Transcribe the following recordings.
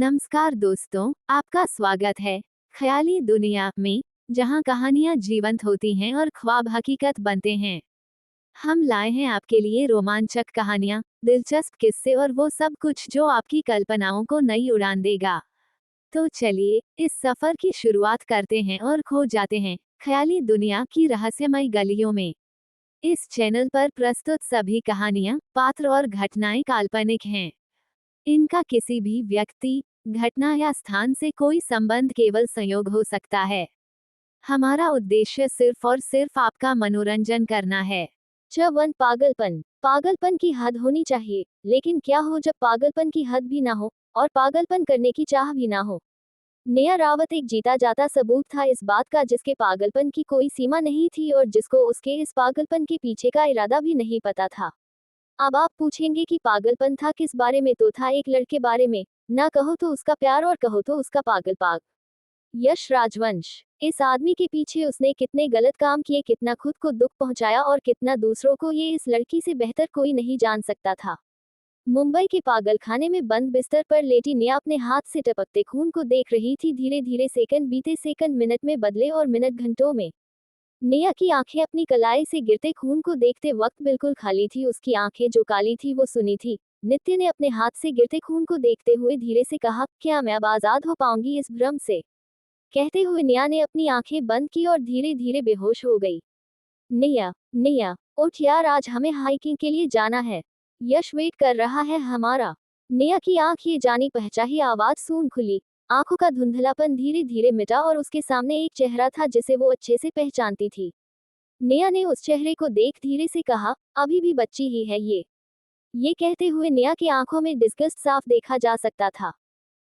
नमस्कार दोस्तों, आपका स्वागत है ख्याली दुनिया में, जहां कहानियां जीवंत होती हैं और ख्वाब हकीकत बनते हैं। हम लाए हैं आपके लिए रोमांचक कहानियां, दिलचस्प किस्से और वो सब कुछ जो आपकी कल्पनाओं को नई उड़ान देगा। तो चलिए इस सफर की शुरुआत करते हैं और खो जाते हैं ख्याली दुनिया की रहस्यमय गलियों में। इस चैनल पर प्रस्तुत सभी कहानियां, पात्र और घटनाएं काल्पनिक हैं। इनका किसी भी व्यक्ति, घटना या स्थान से कोई संबंध केवल संयोग हो सकता है। हमारा उद्देश्य सिर्फ और सिर्फ आपका मनोरंजन करना है। वन पागलपन। पागलपन की हद होनी चाहिए, लेकिन क्या हो जब पागलपन की हद भी ना हो और पागलपन करने की चाह भी ना हो। नेहा रावत एक जीता जाता सबूत था इस बात का, जिसके पागलपन की कोई सीमा नहीं थी और जिसको उसके इस पागलपन के पीछे का इरादा भी नहीं पता था। अब आप पूछेंगे कि पागलपन था किस बारे में, तो था एक लड़के बारे में। ना कहो तो उसका प्यार और कहो तो उसका पागल। यश राजवंश। इस आदमी के पीछे उसने कितने गलत काम किए, कितना खुद को दुख पहुंचाया और कितना दूसरों को, ये इस लड़की से बेहतर कोई नहीं जान सकता था। मुंबई के पागलखाने में बंद बिस्तर पर लेटी नेहा अपने हाथ से टपकते खून को देख रही थी। धीरे धीरे सेकंड बीते, सेकंड मिनट में बदले और मिनट घंटों में। नेहा की आंखें अपनी कलाई से गिरते खून को देखते वक्त बिल्कुल खाली थी। उसकी आंखें जो काली थी वो सुनी थी। नित्य ने अपने हाथ से गिरते खून को देखते हुए धीरे से कहा, क्या मैं अब आजाद हो पाऊंगी इस भ्रम से? कहते हुए नेहा ने अपनी आंखें बंद की और धीरे धीरे बेहोश हो गई। नेहा, नेहा, उठ यार, आज हमें हाइकिंग के लिए जाना है। यश वेट कर रहा है हमारा। नेहा की आंख ये जानी पहचानी आवाज सुन खुली। आंखों का धुंधलापन धीरे धीरे मिटा और उसके सामने एक चेहरा था जिसे वो अच्छे से पहचानती थी। नेहा ने उस चेहरे को देख धीरे से कहा, अभी भी बच्ची ही है ये। ये कहते हुए नेहा की आंखों में डिस्गस्ट साफ देखा जा सकता था।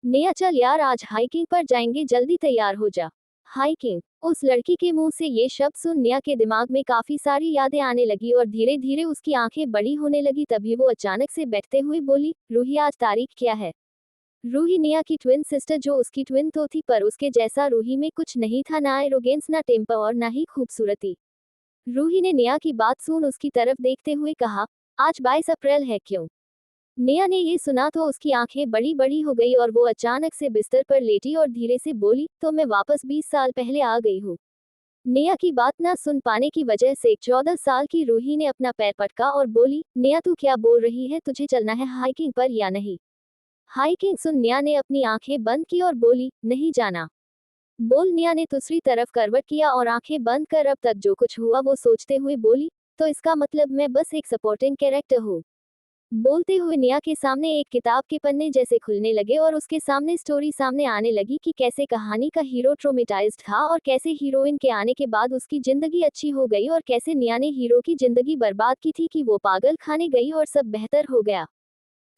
नेहा, चल यार, आज हाइकिंग पर जाएंगे, जल्दी तैयार हो जा। हाइकिंग। उस लड़की के मुंह से ये शब्द सुन नेहा के दिमाग में काफी सारी यादें आने लगी और धीरे धीरे उसकी आंखें बड़ी होने लगी। तभी वो अचानक से बैठते हुए बोली, रूही, आज तारीख क्या है? रूही नेहा की ट्विन सिस्टर, जो उसकी ट्विन तो थी पर उसके जैसा रूही में कुछ नहीं था, ना एरोगेंस, ना टेम्पर और ना ही खूबसूरती। रूही ने नेहा की बात सुन उसकी तरफ देखते हुए कहा, आज 22 अप्रैल है, क्यों? नेहा ने ये सुना तो उसकी आंखें बड़ी बड़ी हो गई और वो अचानक से बिस्तर पर लेटी और धीरे से बोली, तो मैं वापस 20 साल पहले आ गई हूँ। नेहा की बात ना सुन पाने की वजह से 14 साल की रूही ने अपना पैर पटका और बोली, नेहा तू क्या बोल रही है? तुझे चलना है हाइकिंग पर या नहीं? हाइकिंग सुन नेहा ने अपनी आंखें बंद की और बोली, नहीं जाना। बोल नेहा ने दूसरी तरफ करवट किया और आंखें बंद कर अब तक जो कुछ हुआ वो सोचते हुए बोली, तो इसका मतलब मैं बस एक सपोर्टिंग कैरेक्टर हूँ। बोलते हुए नेहा के सामने एक किताब के पन्ने जैसे खुलने लगे और उसके सामने स्टोरी सामने आने लगी कि कैसे कहानी का हीरो ट्रोमेटाइज्ड था और कैसे हीरोइन के आने के बाद उसकी जिंदगी अच्छी हो गई और कैसे नेहा ने हीरो की जिंदगी बर्बाद की थी कि वो पागल खाने गई और सब बेहतर हो गया।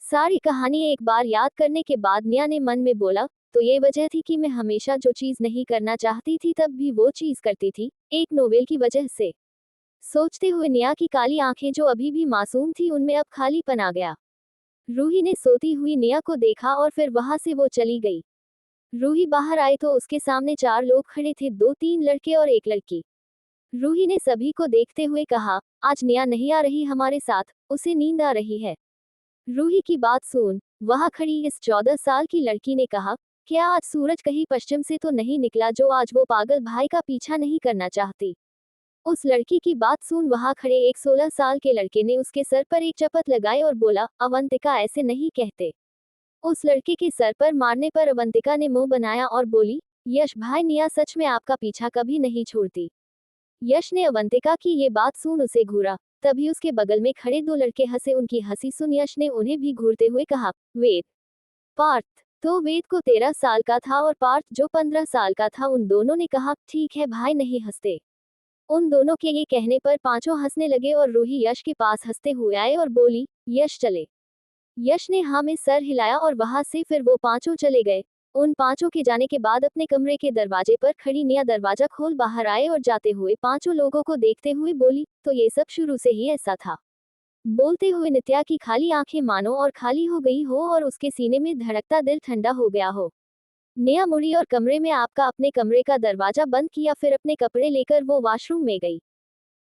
सारी कहानी एक बार याद करने के बाद नेहा ने मन में बोला, तो ये वजह थी कि मैं हमेशा जो चीज नहीं करना चाहती थी तब भी वो चीज करती थी, एक नोवेल की वजह से। सोचते हुए नेहा की काली आंखें जो अभी भी मासूम थी उनमें अब खालीपन आ गया। रूही ने सोती हुई नेहा को देखा और फिर वहां से वो चली गई। रूही बाहर आई तो उसके सामने 4 लोग खड़े थे, 2-3 लड़के और एक लड़की। रूही ने सभी को देखते हुए कहा, आज नेहा नहीं आ रही हमारे साथ, उसे नींद आ रही है। रूही की बात सुन वहां खड़ी इस 14 साल की लड़की ने कहा, क्या आज सूरज कहीं पश्चिम से तो नहीं निकला जो आज वो पागल भाई का पीछा नहीं करना चाहती? उस लड़की की बात सुन वहां खड़े एक 16 साल के लड़के ने उसके सर पर एक चपत लगाई और बोला, अवंतिका, ऐसे नहीं कहते। उस लड़के के सर पर मारने पर अवंतिका ने मुंह बनाया और बोली, यश भाई, नेहा सच में आपका पीछा कभी नहीं छोड़ती। यश ने अवंतिका की ये बात सुन उसे घूरा। तभी उसके बगल में खड़े 2 लड़के हंसे। उनकी हंसी सुन यश ने उन्हें भी घूरते हुए कहा, वेद। पार्थ। तो वेद को 13 साल का था और पार्थ जो 15 साल का था। उन दोनों ने कहा, ठीक है भाई, नहीं हंसते। उन दोनों के ये कहने पर पांचों हंसने लगे और रूही यश के पास हंसते हुए आए और बोली, यश चले। यश ने हाँ में सर हिलाया और वहां से फिर वो पांचों चले गए। उन पांचों के जाने के बाद अपने कमरे के दरवाजे पर खड़ी नेहा दरवाजा खोल बाहर आए और जाते हुए पांचों लोगों को देखते हुए बोली, तो ये सब शुरू से ही ऐसा था। बोलते हुए नित्या की खाली आंखें मानो और खाली हो गई हो और उसके सीने में धड़कता दिल ठंडा हो गया हो। नेहा मुड़ी और कमरे में आपका अपने कमरे का दरवाजा बंद किया, फिर अपने कपड़े लेकर वो वॉशरूम में गई।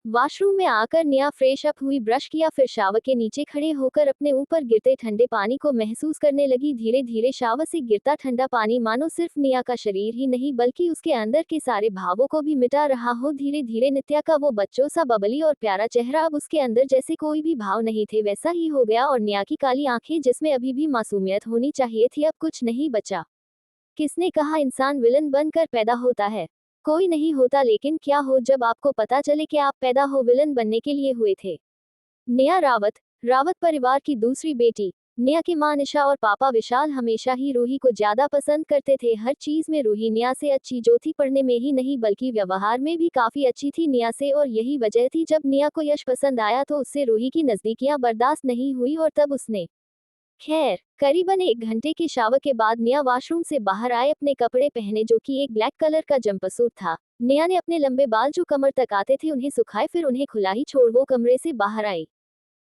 वॉशरूम में आकर निया फ्रेश अप हुई, ब्रश किया, फिर शावर के नीचे खड़े होकर अपने ऊपर गिरते ठंडे पानी को महसूस करने लगी। धीरे धीरे शावर से गिरता ठंडा पानी मानो सिर्फ निया का शरीर ही नहीं बल्कि उसके अंदर के सारे भावों को भी मिटा रहा हो। धीरे धीरे नित्या का वो बच्चों सा बबली और प्यारा चेहरा अब उसके अंदर जैसे कोई भी भाव नहीं थे वैसा ही हो गया, और निया की काली आंखें जिसमें अभी भी मासूमियत होनी चाहिए थी अब कुछ नहीं बचा। किसने कहा इंसान विलन बनकर पैदा होता है? कोई नहीं होता, लेकिन क्या हो जब आपको पता चले कि आप पैदा हो विलन बनने के लिए हुए थे। नेहा रावत, रावत परिवार की दूसरी बेटी। नेहा की मां निशा और पापा विशाल हमेशा ही रूही को ज्यादा पसंद करते थे। हर चीज में रूही नेहा से अच्छी जो थी, पढ़ने में ही नहीं बल्कि व्यवहार में भी काफी अच्छी थी नेहा से, और यही वजह थी जब नेहा को यश पसंद आया तो उससे रूही की नजदीकियां बर्दाश्त नहीं हुई और तब उसने। खैर, करीबन 1 घंटे के शावर के बाद नेहा वॉशरूम से बाहर आए, अपने कपड़े पहने जो कि एक ब्लैक कलर का जंपसूट था। नेहा ने अपने लंबे बाल जो कमर तक आते थे उन्हें सुखाए, फिर उन्हें खुला ही छोड़ वो कमरे से बाहर आई।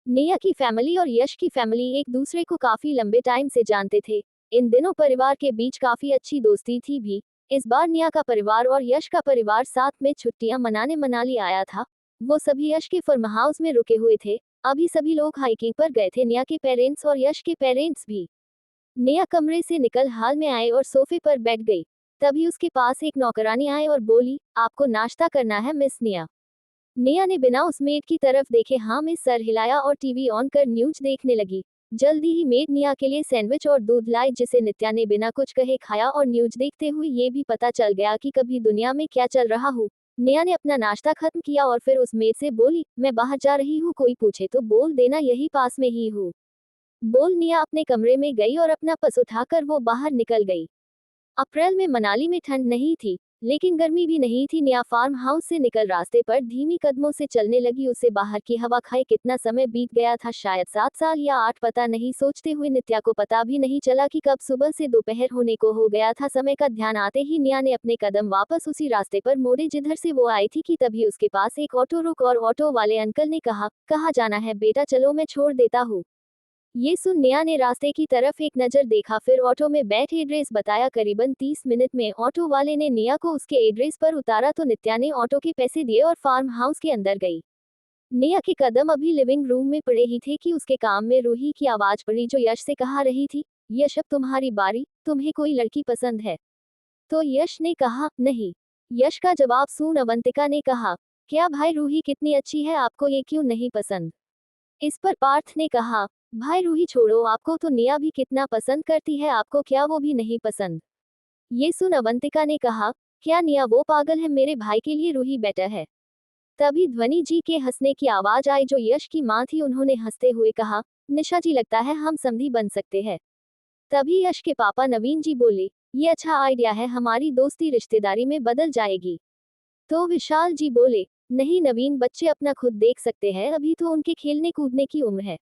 नेहा की फैमिली और यश की फैमिली एक दूसरे को काफी लंबे टाइम से जानते थे। इन दिनों परिवार के बीच काफी अच्छी दोस्ती थी भी। इस बार नेहा का परिवार और यश का परिवार साथ में छुट्टियां मनाने मनाली आया था। वो सभी यश के फार्म हाउस में रुके हुए थे। अभी सभी लोग हाइकिंग पर गए थे, नेहा के पेरेंट्स और यश के पेरेंट्स भी। नेहा कमरे से निकल हाल में आए और सोफे पर बैठ गई। तभी उसके पास एक नौकरानी आई और बोली, आपको नाश्ता करना है मिस नेहा? नेहा ने बिना उस मेड की तरफ देखे हाँ में सर हिलाया और टीवी ऑन कर न्यूज देखने लगी। जल्दी ही मेड नेहा के लिए सैंडविच और दूध लाई, जिसे नित्या ने बिना कुछ कहे खाया, और न्यूज देखते हुए ये भी पता चल गया कि कभी दुनिया में क्या चल रहा हो। नेहा ने अपना नाश्ता खत्म किया और फिर उस मेड से बोली, मैं बाहर जा रही हूँ, कोई पूछे तो बोल देना यही पास में ही हूँ। बोल नेहा अपने कमरे में गई और अपना पर्स उठाकर वो बाहर निकल गई। अप्रैल में मनाली में ठंड नहीं थी, लेकिन गर्मी भी नहीं थी। नेहा फार्म हाउस से निकल रास्ते पर धीमी कदमों से चलने लगी। उसे बाहर की हवा खाए कितना समय बीत गया था, शायद 7 साल या 8, पता नहीं। सोचते हुए नित्या को पता भी नहीं चला कि कब सुबह से दोपहर होने को हो गया था। समय का ध्यान आते ही नेहा ने अपने कदम वापस उसी रास्ते पर मोड़े जिधर से वो आई थी कि तभी उसके पास एक ऑटो रुक और ऑटो वाले अंकल ने कहा, कहाँ जाना है बेटा, चलो मैं छोड़ देता हूँ। ये सुन नेहा ने रास्ते की तरफ एक नजर देखा, फिर ऑटो में बैठ एड्रेस बताया। करीबन 30 मिनट में ऑटो वाले ने नेहा को उसके एड्रेस पर उतारा तो नित्या ने ऑटो के पैसे दिए और फार्म हाउस के अंदर गई। नेहा के कदम अभी लिविंग रूम में पड़े ही थे कि उसके काम में रूही की आवाज पड़ी जो यश से कहा रही थी, यश अब तुम्हारी बारी, तुम्हें कोई लड़की पसंद है? तो यश ने कहा, नहीं। यश का जवाब सुन अवंतिका ने कहा, क्या भाई रूही कितनी अच्छी है, आपको ये क्यों नहीं पसंद? इस पर पार्थ ने कहा, भाई रूही छोड़ो, आपको तो नेहा भी कितना पसंद करती है, आपको क्या वो भी नहीं पसंद? ये सुन अवंतिका ने कहा, क्या नेहा वो पागल है, मेरे भाई के लिए रूही बेटर है। तभी ध्वनि जी के हंसने की आवाज आई जो यश की मां थी। उन्होंने हंसते हुए कहा, निशा जी लगता है हम समधी बन सकते हैं। तभी यश के पापा नवीन जी बोले, ये अच्छा आइडिया है, हमारी दोस्ती रिश्तेदारी में बदल जाएगी। तो विशाल जी बोले, नहीं नवीन, बच्चे अपना खुद देख सकते हैं, अभी तो उनके खेलने कूदने की उम्र है।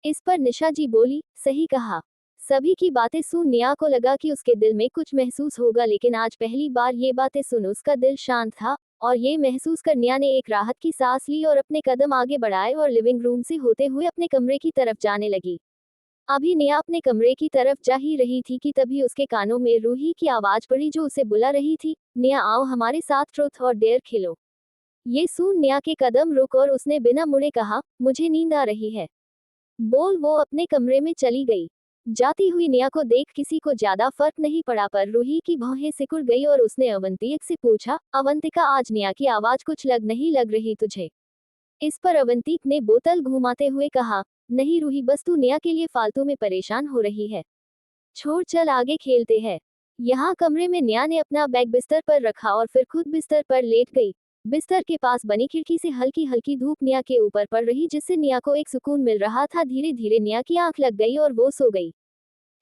इस पर निशा जी बोली, सही कहा। सभी की बातें सुन नेहा को लगा कि उसके दिल में कुछ महसूस होगा, लेकिन आज पहली बार ये बातें सुन उसका दिल शांत था, और ये महसूस कर नेहा ने एक राहत की सांस ली और अपने कदम आगे बढ़ाए और लिविंग रूम से होते हुए अपने कमरे की तरफ जाने लगी। अभी नेहा अपने कमरे की तरफ जा ही रही थी कि तभी उसके कानों में रूही की आवाज पड़ी जो उसे बुला रही थी, नेहा आओ हमारे साथ ट्रुथ और डेयर खेलो। ये सुन नेहा के कदम रुक और उसने बिना मुड़े कहा, मुझे नींद आ रही है। बोल वो अपने कमरे में चली गई। जाती हुई नेहा को देख किसी को ज्यादा फर्क नहीं पड़ा, पर रूही की भौहें सिकुड़ गई और उसने अवंतिक से पूछा, अवंतिका आज नेहा की आवाज कुछ नहीं लग रही तुझे? इस पर अवंतिक ने बोतल घुमाते हुए कहा, नहीं रूही, बस तू नेहा के लिए फालतू में परेशान हो रही है। छोड़, चल आगे खेलते हैं। यहाँ कमरे में नेहा ने अपना बैग बिस्तर पर रखा और फिर खुद बिस्तर पर लेट गई। बिस्तर के पास बनी खिड़की से हल्की हल्की धूप नेहा के ऊपर पड़ रही, जिससे नेहा को एक सुकून मिल रहा था। धीरे धीरे नेहा की आंख लग गई और वो सो गई।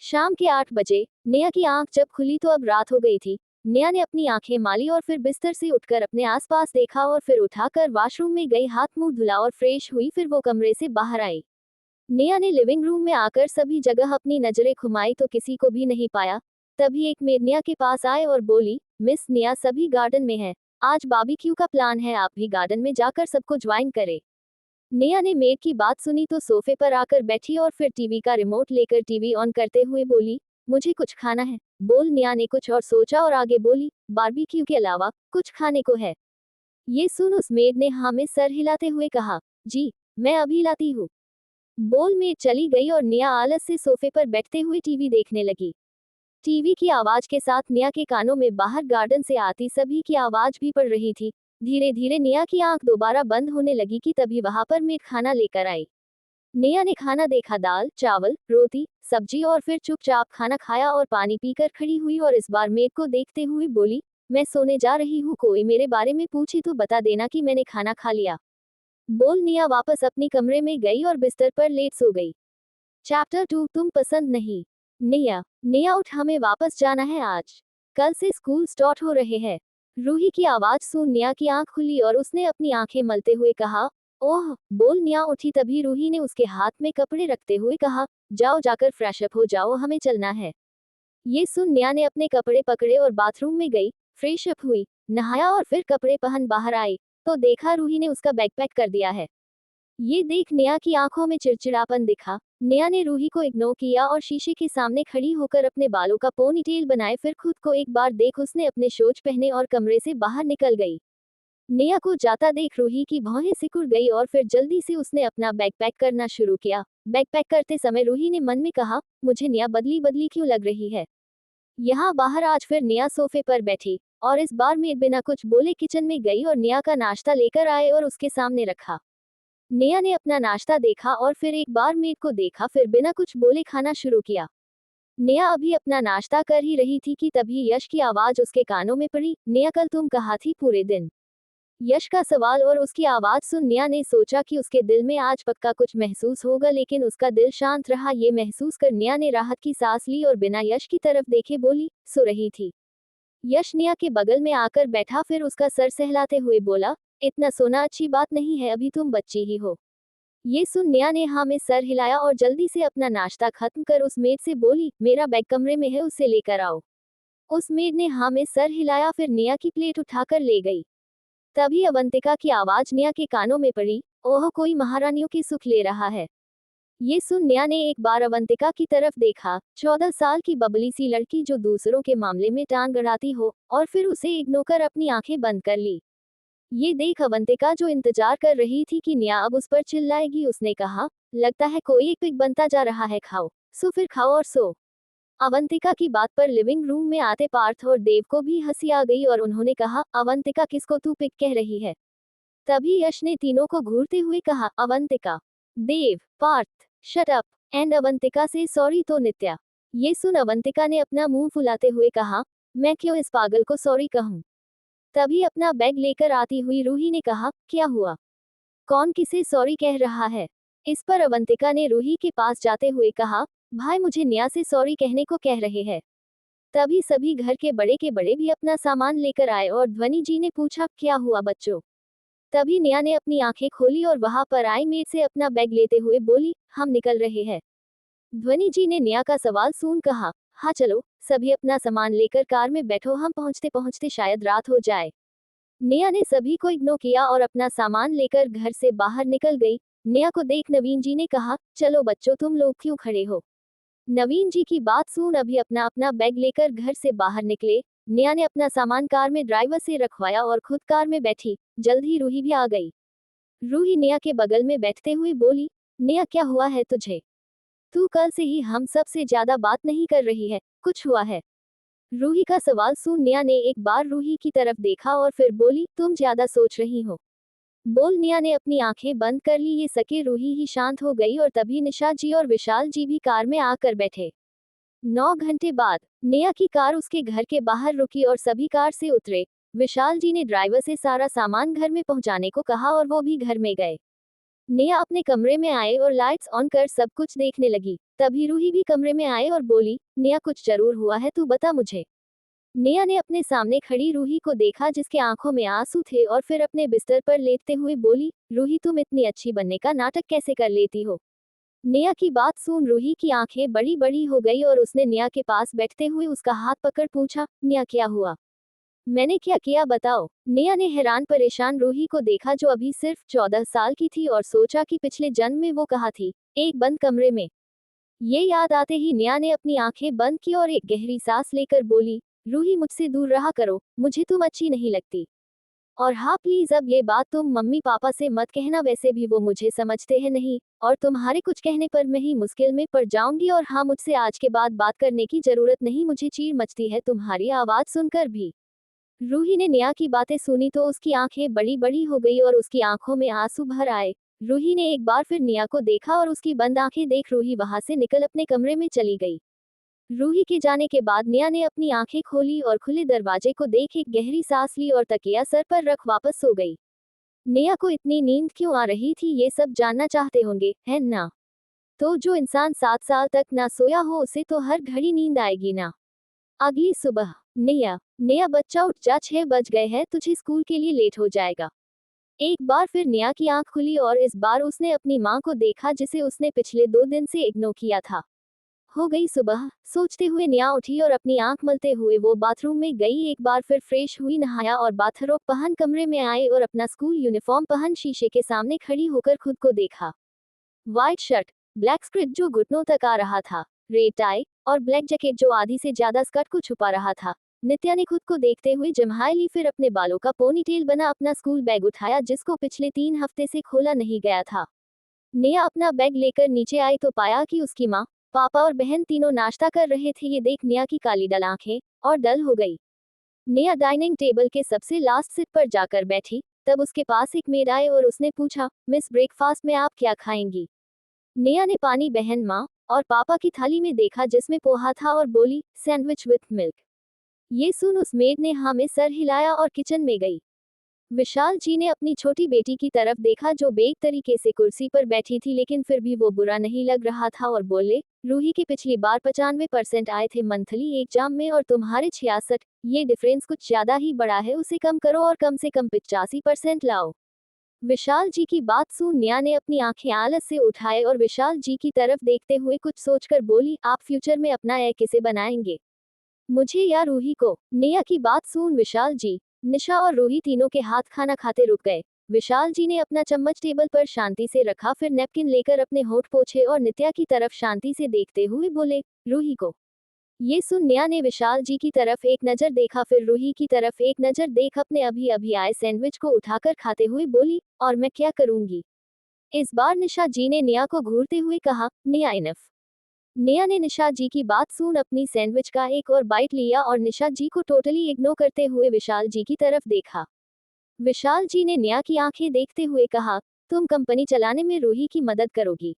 शाम के 8 बजे नेहा की आंख जब खुली तो अब रात हो गई थी। नेहा ने अपनी आंखें माली और फिर बिस्तर से उठकर अपने आसपास देखा और फिर उठाकर वॉशरूम में गई, हाथ मुंह धुला और फ्रेश हुई, फिर वो कमरे से बाहर आई। नेहा ने लिविंग रूम में आकर सभी जगह अपनी नजरें घुमाई तो किसी को भी नहीं पाया। तभी एक मेड नेहा के पास आए और बोली, मिस नेहा सभी गार्डन में है, आज बारबेक्यू का प्लान है, आप भी गार्डन में जाकर सबको ज्वाइन करें। नेहा ने मेड की बात सुनी तो सोफे पर आकर बैठी और फिर टीवी का रिमोट लेकर टीवी ऑन करते हुए बोली, मुझे कुछ खाना है। बोल नेहा ने कुछ और सोचा और आगे बोली, बारबेक्यू के अलावा कुछ खाने को है? ये सुन उस मेड ने हाँ में सर हिलाते हुए कहा, जी, मैं अभी लाती हूँ। बोल मेड चली गई और निया आलस से सोफे पर बैठते हुए टीवी देखने लगी। टीवी की आवाज के साथ निया के कानों में बाहर गार्डन से आती सभी की आवाज भी पड़ रही थी। धीरे धीरे निया की आंख दोबारा बंद होने लगी कि तभी वहां पर मेड खाना लेकर आई। निया ने खाना देखा, दाल, चावल, रोटी, सब्जी और फिर चुपचाप खाना खाया और पानी पीकर खड़ी हुई और इस बार मेड को देखते हुए बोली, मैं सोने जा रही हूँ, कोई मेरे बारे में पूछे तो बता देना कि मैंने खाना खा लिया। बोल निया वापस अपनी कमरे में गई और बिस्तर पर लेट सो गई। चैप्टर 2, तुम पसंद नहीं। निया, निया उठ, हमें वापस जाना है आज। कल से स्कूल स्टार्ट हो रहे हैं। रूही की आवाज सुन निया की आंख खुली और उसने अपनी आंखें मलते हुए कहा, ओह। बोल निया उठी तभी रूही ने उसके हाथ में कपड़े रखते हुए कहा, जाओ जाकर फ्रेश अप हो जाओ, हमें चलना है। ये सुन निया ने अपने कपड़े पकड़े और बाथरूम में गई, फ्रेश अप हुई, नहाया और फिर कपड़े पहन बाहर आई, तो देखा रूही ने उसका बैग पैक कर दिया है। ये देख निया की आंखों में चिड़चिड़ापन दिखा। निया ने रूही को इग्नोर किया और शीशे के सामने खड़ी होकर अपने बालों का पोनीटेल बनाए, फिर खुद को एक बार देख उसने अपने शूज पहने और कमरे से बाहर निकल गई। निया को जाता देख रूही की भौहें सिकुड़ गई और फिर जल्दी से उसने अपना बैग पैक करना शुरू किया। बैग पैक करते समय रूही ने मन में कहा, मुझे निया बदली बदली क्यों लग रही है। यहाँ बाहर आज फिर निया सोफे पर बैठी और इस बार मेड बिना कुछ बोले किचन में गई और निया का नाश्ता लेकर आए और उसके सामने रखा। निया ने अपना नाश्ता देखा और फिर एक बार मेड को देखा, फिर बिना कुछ बोले खाना शुरू किया। निया अभी अपना नाश्ता कर ही रही थी कि तभी यश की आवाज उसके कानों में पड़ी, निया कल तुम कहाँ थी पूरे दिन। यश का सवाल और उसकी आवाज सुन निया ने सोचा कि उसके दिल में आज पक्का कुछ महसूस होगा, लेकिन उसका दिल शांत रहा। ये महसूस कर निया ने राहत की सांस ली और बिना यश की तरफ देखे बोली, सो रही थी। यश निया के बगल में आकर बैठा, फिर उसका सर सहलाते हुए बोला, इतना सोना अच्छी बात नहीं है, अभी तुम बच्ची ही हो। ये सुन निया ने हाँ में सर हिलाया और जल्दी से अपना नाश्ता खत्म कर उस मेड से बोली, मेरा बैग कमरे में है, उसे लेकर आओ। उस मेड ने हाँ में सर हिलाया, फिर निया की प्लेट उठाकर ले गई। तभी अवंतिका की आवाज निया के कानों में पड़ी, ओह, कोई महारानियों की सुख ले रहा है। ये सुन निया ने एक बार अवंतिका की तरफ देखा, 14 साल की बबली सी लड़की जो दूसरों के मामले में टांग गड़ाती हो, और फिर उसे इग्नोर कर अपनी आंखें बंद कर ली। ये देख अवंतिका जो इंतजार कर रही थी कि निया अब उस पर चिल्लाएगी, उसने कहा, लगता है कोई एक पिक बनता जा रहा है, खाओ, सो फिर खाओ और सो। अवंतिका की बात पर लिविंग रूम में आते पार्थ और देव को भी हंसी आ गई और उन्होंने कहा, अवंतिका किसको तू पिक कह रही है। तभी यश ने तीनों को घूरते हुए कहा, Avantika, Dev, Parth, shut up and Avantika से सॉरी तो नित्या। ये सुन अवंतिका ने अपना मुंह फुलाते हुए कहा, मैं क्यों इस पागल को सॉरी कहूं। तभी अपना बैग लेकर आती हुई रूही ने कहा, क्या हुआ, कौन किसे सॉरी कह रहा है। इस पर अवंतिका ने रूही के पास जाते हुए कहा, भाई मुझे निया से सॉरी कहने को कह रहे हैं। तभी सभी घर के बड़े भी अपना सामान लेकर आए और ध्वनि जी ने पूछा, क्या हुआ बच्चों। तभी निया ने अपनी आंखें खोली और वहां पर आई मेड से अपना बैग लेते हुए बोली, हम निकल रहे हैं। ध्वनि जी ने निया का सवाल सुन कहा, हाँ चलो, सभी अपना सामान लेकर कार में बैठो, हम पहुंचते पहुंचते शायद रात हो जाए। निया ने सभी को इग्नोर किया और अपना सामान लेकर घर से बाहर निकल गई। निया को देख नवीन जी ने कहा, चलो बच्चों, तुम लोग क्यों खड़े हो। नवीन जी की बात सुन अभी अपना अपना बैग लेकर घर से बाहर निकले। निया ने अपना सामान कार में ड्राइवर से रखवाया और खुद कार में बैठी। जल्द ही रूही भी आ गई। रूही निया के बगल में बैठते हुए बोली, निया क्या हुआ है तुझे, तू कल से ही हम सब से ज्यादा बात नहीं कर रही है, कुछ हुआ है। रूही का सवाल सुन निया ने एक बार रूही की तरफ देखा और फिर बोली, तुम ज्यादा सोच रही हो। बोल निया ने अपनी आंखें बंद कर ली। ये सके रूही ही शांत हो गई और तभी निशा जी और विशाल जी भी कार में आकर बैठे। 9 घंटे बाद निया की कार उसके घर के बाहर रुकी और सभी कार से उतरे। विशाल जी ने ड्राइवर से सारा सामान घर में पहुंचाने को कहा और वो भी घर में गए। निया अपने कमरे में आए और लाइट्स ऑन कर सब कुछ देखने लगी। तभी रूही भी कमरे में आए और बोली, निया कुछ जरूर हुआ है, तू बता मुझे। निया ने अपने सामने खड़ी रूही को देखा जिसके आंखों में आंसू थे और फिर अपने बिस्तर पर लेटते हुए बोली, रूही तुम इतनी अच्छी बनने का नाटक कैसे कर लेती हो। निया की बात सुन रूही की आंखें बड़ी बड़ी हो गई और उसने निया के पास बैठते हुए उसका हाथ पकड़ पूछा, निया क्या हुआ, मैंने क्या किया बताओ। निया ने हैरान परेशान रूही को देखा जो अभी सिर्फ 14 साल की थी और सोचा कि पिछले जन्म में वो कहाँ थी, एक बंद कमरे में। ये याद आते ही निया ने अपनी आंखें बंद की और एक गहरी सांस लेकर बोली, रूही मुझसे दूर रहा करो, मुझे तुम अच्छी नहीं लगती। और हाँ प्लीज अब ये बात तुम मम्मी पापा से मत कहना, वैसे भी वो मुझे समझते हैं नहीं, और तुम्हारे कुछ कहने पर मैं ही मुश्किल में पड़ जाऊंगी, और हाँ मुझसे आज के बाद बात करने की जरूरत नहीं, मुझे चीड़ मचती है तुम्हारी आवाज सुनकर भी। रूही ने नेहा की बातें सुनी तो उसकी आंखें बड़ी बड़ी हो गई और उसकी आंखों में आंसू भर आए। रूही ने एक बार फिर नेहा को देखा और उसकी बंद आंखें देख रूही वहां से निकल अपने कमरे में चली गई। रूही के जाने के बाद नेहा ने अपनी आंखें खोली और खुले दरवाजे को देख एक गहरी सांस ली और तकिया सर पर रख वापस सो गई। नेहा को इतनी नींद क्यों आ रही थी ये सब जानना चाहते होंगे, है ना? तो जो इंसान 7 साल तक ना सोया हो उसे तो हर घड़ी नींद आएगी ना। अगली सुबह। नेहा, नेहा बच्चा उठ जा, 6 बज गए हैं, तुझे स्कूल के लिए लेट हो जाएगा। एक बार फिर नेहा की आंख खुली और इस बार उसने अपनी मां को देखा जिसे उसने पिछले 2 दिन से इग्नोर किया था। हो गई सुबह, सोचते हुए नेहा उठी और अपनी आंख मलते हुए वो बाथरूम में गई। एक बार फिर फ्रेश हुई, नहाया और बाथरोब पहन कमरे में आए और अपना स्कूल यूनिफॉर्म पहन शीशे के सामने खड़ी होकर खुद को देखा। व्हाइट शर्ट, ब्लैक स्क्रिप्ट जो घुटनों तक आ रहा था, रेड टाई और ब्लैक जैकेट जो आधी से ज्यादा स्कर्ट को छुपा रहा था। नित्या ने खुद को देखते हुए जम्हाई ली, फिर अपने बालों का पोनीटेल बना अपना स्कूल बैग उठाया जिसको पिछले 3 हफ्ते से खोला नहीं गया था। नेहा अपना बैग लेकर नीचे आई तो पाया कि उसकी माँ, पापा और बहन तीनों नाश्ता कर रहे थे। ये देख नेहा की काली डल आंखें और डल हो गई। नेहा डाइनिंग टेबल के सबसे लास्ट सीट पर जाकर बैठी, तब उसके पास एक मेड आए और उसने पूछा, मिस ब्रेकफास्ट में आप क्या खाएंगी? नेहा ने पानी बहन, माँ और पापा की थाली में देखा जिसमें पोहा था और बोली, सैंडविच विथ मिल्क। ये सुन उस मेड ने हाँ में सर हिलाया और किचन में गई। विशाल जी ने अपनी छोटी बेटी की तरफ देखा जो बेक तरीके से कुर्सी पर बैठी थी, लेकिन फिर भी वो बुरा नहीं लग रहा था और बोले, रूही के पिछली बार 95% आए थे मंथली एग्जाम में और तुम्हारे 66, ये डिफरेंस कुछ ज्यादा ही बड़ा है, उसे कम करो और कम से कम 85% लाओ। विशाल जी की बात सुन नेहा ने अपनी आंखें आलस से उठाए और विशाल जी की तरफ देखते हुए कुछ सोचकर बोली, आप फ्यूचर में अपना ए किसे बनाएंगे, मुझे या रूही को? नेहा की बात सुन विशाल जी, निशा और रूही तीनों के हाथ खाना खाते रुक गए। विशाल जी ने अपना चम्मच टेबल पर शांति से रखा, फिर नैपकिन लेकर अपने होंठ पोंछे और नित्या की तरफ शांति से देखते हुए बोले, रूही को। ये सुन नेहा ने विशाल जी की तरफ एक नजर देखा, फिर रूही की तरफ एक नजर देख अपने अभी अभी आए सैंडविच को उठाकर खाते हुए बोली, और मैं क्या करूंगी? इस बार निशा जी ने नेहा को घूरते हुए कहा, नेहा इनफ। नेहा ने निशा जी की बात सुन अपनी सैंडविच का एक और बाइट लिया और निशा जी को टोटली इग्नोर करते हुए विशाल जी की तरफ देखा। विशाल जी ने नेहा की आंखें देखते हुए कहा, तुम कंपनी चलाने में रूही की मदद करोगी?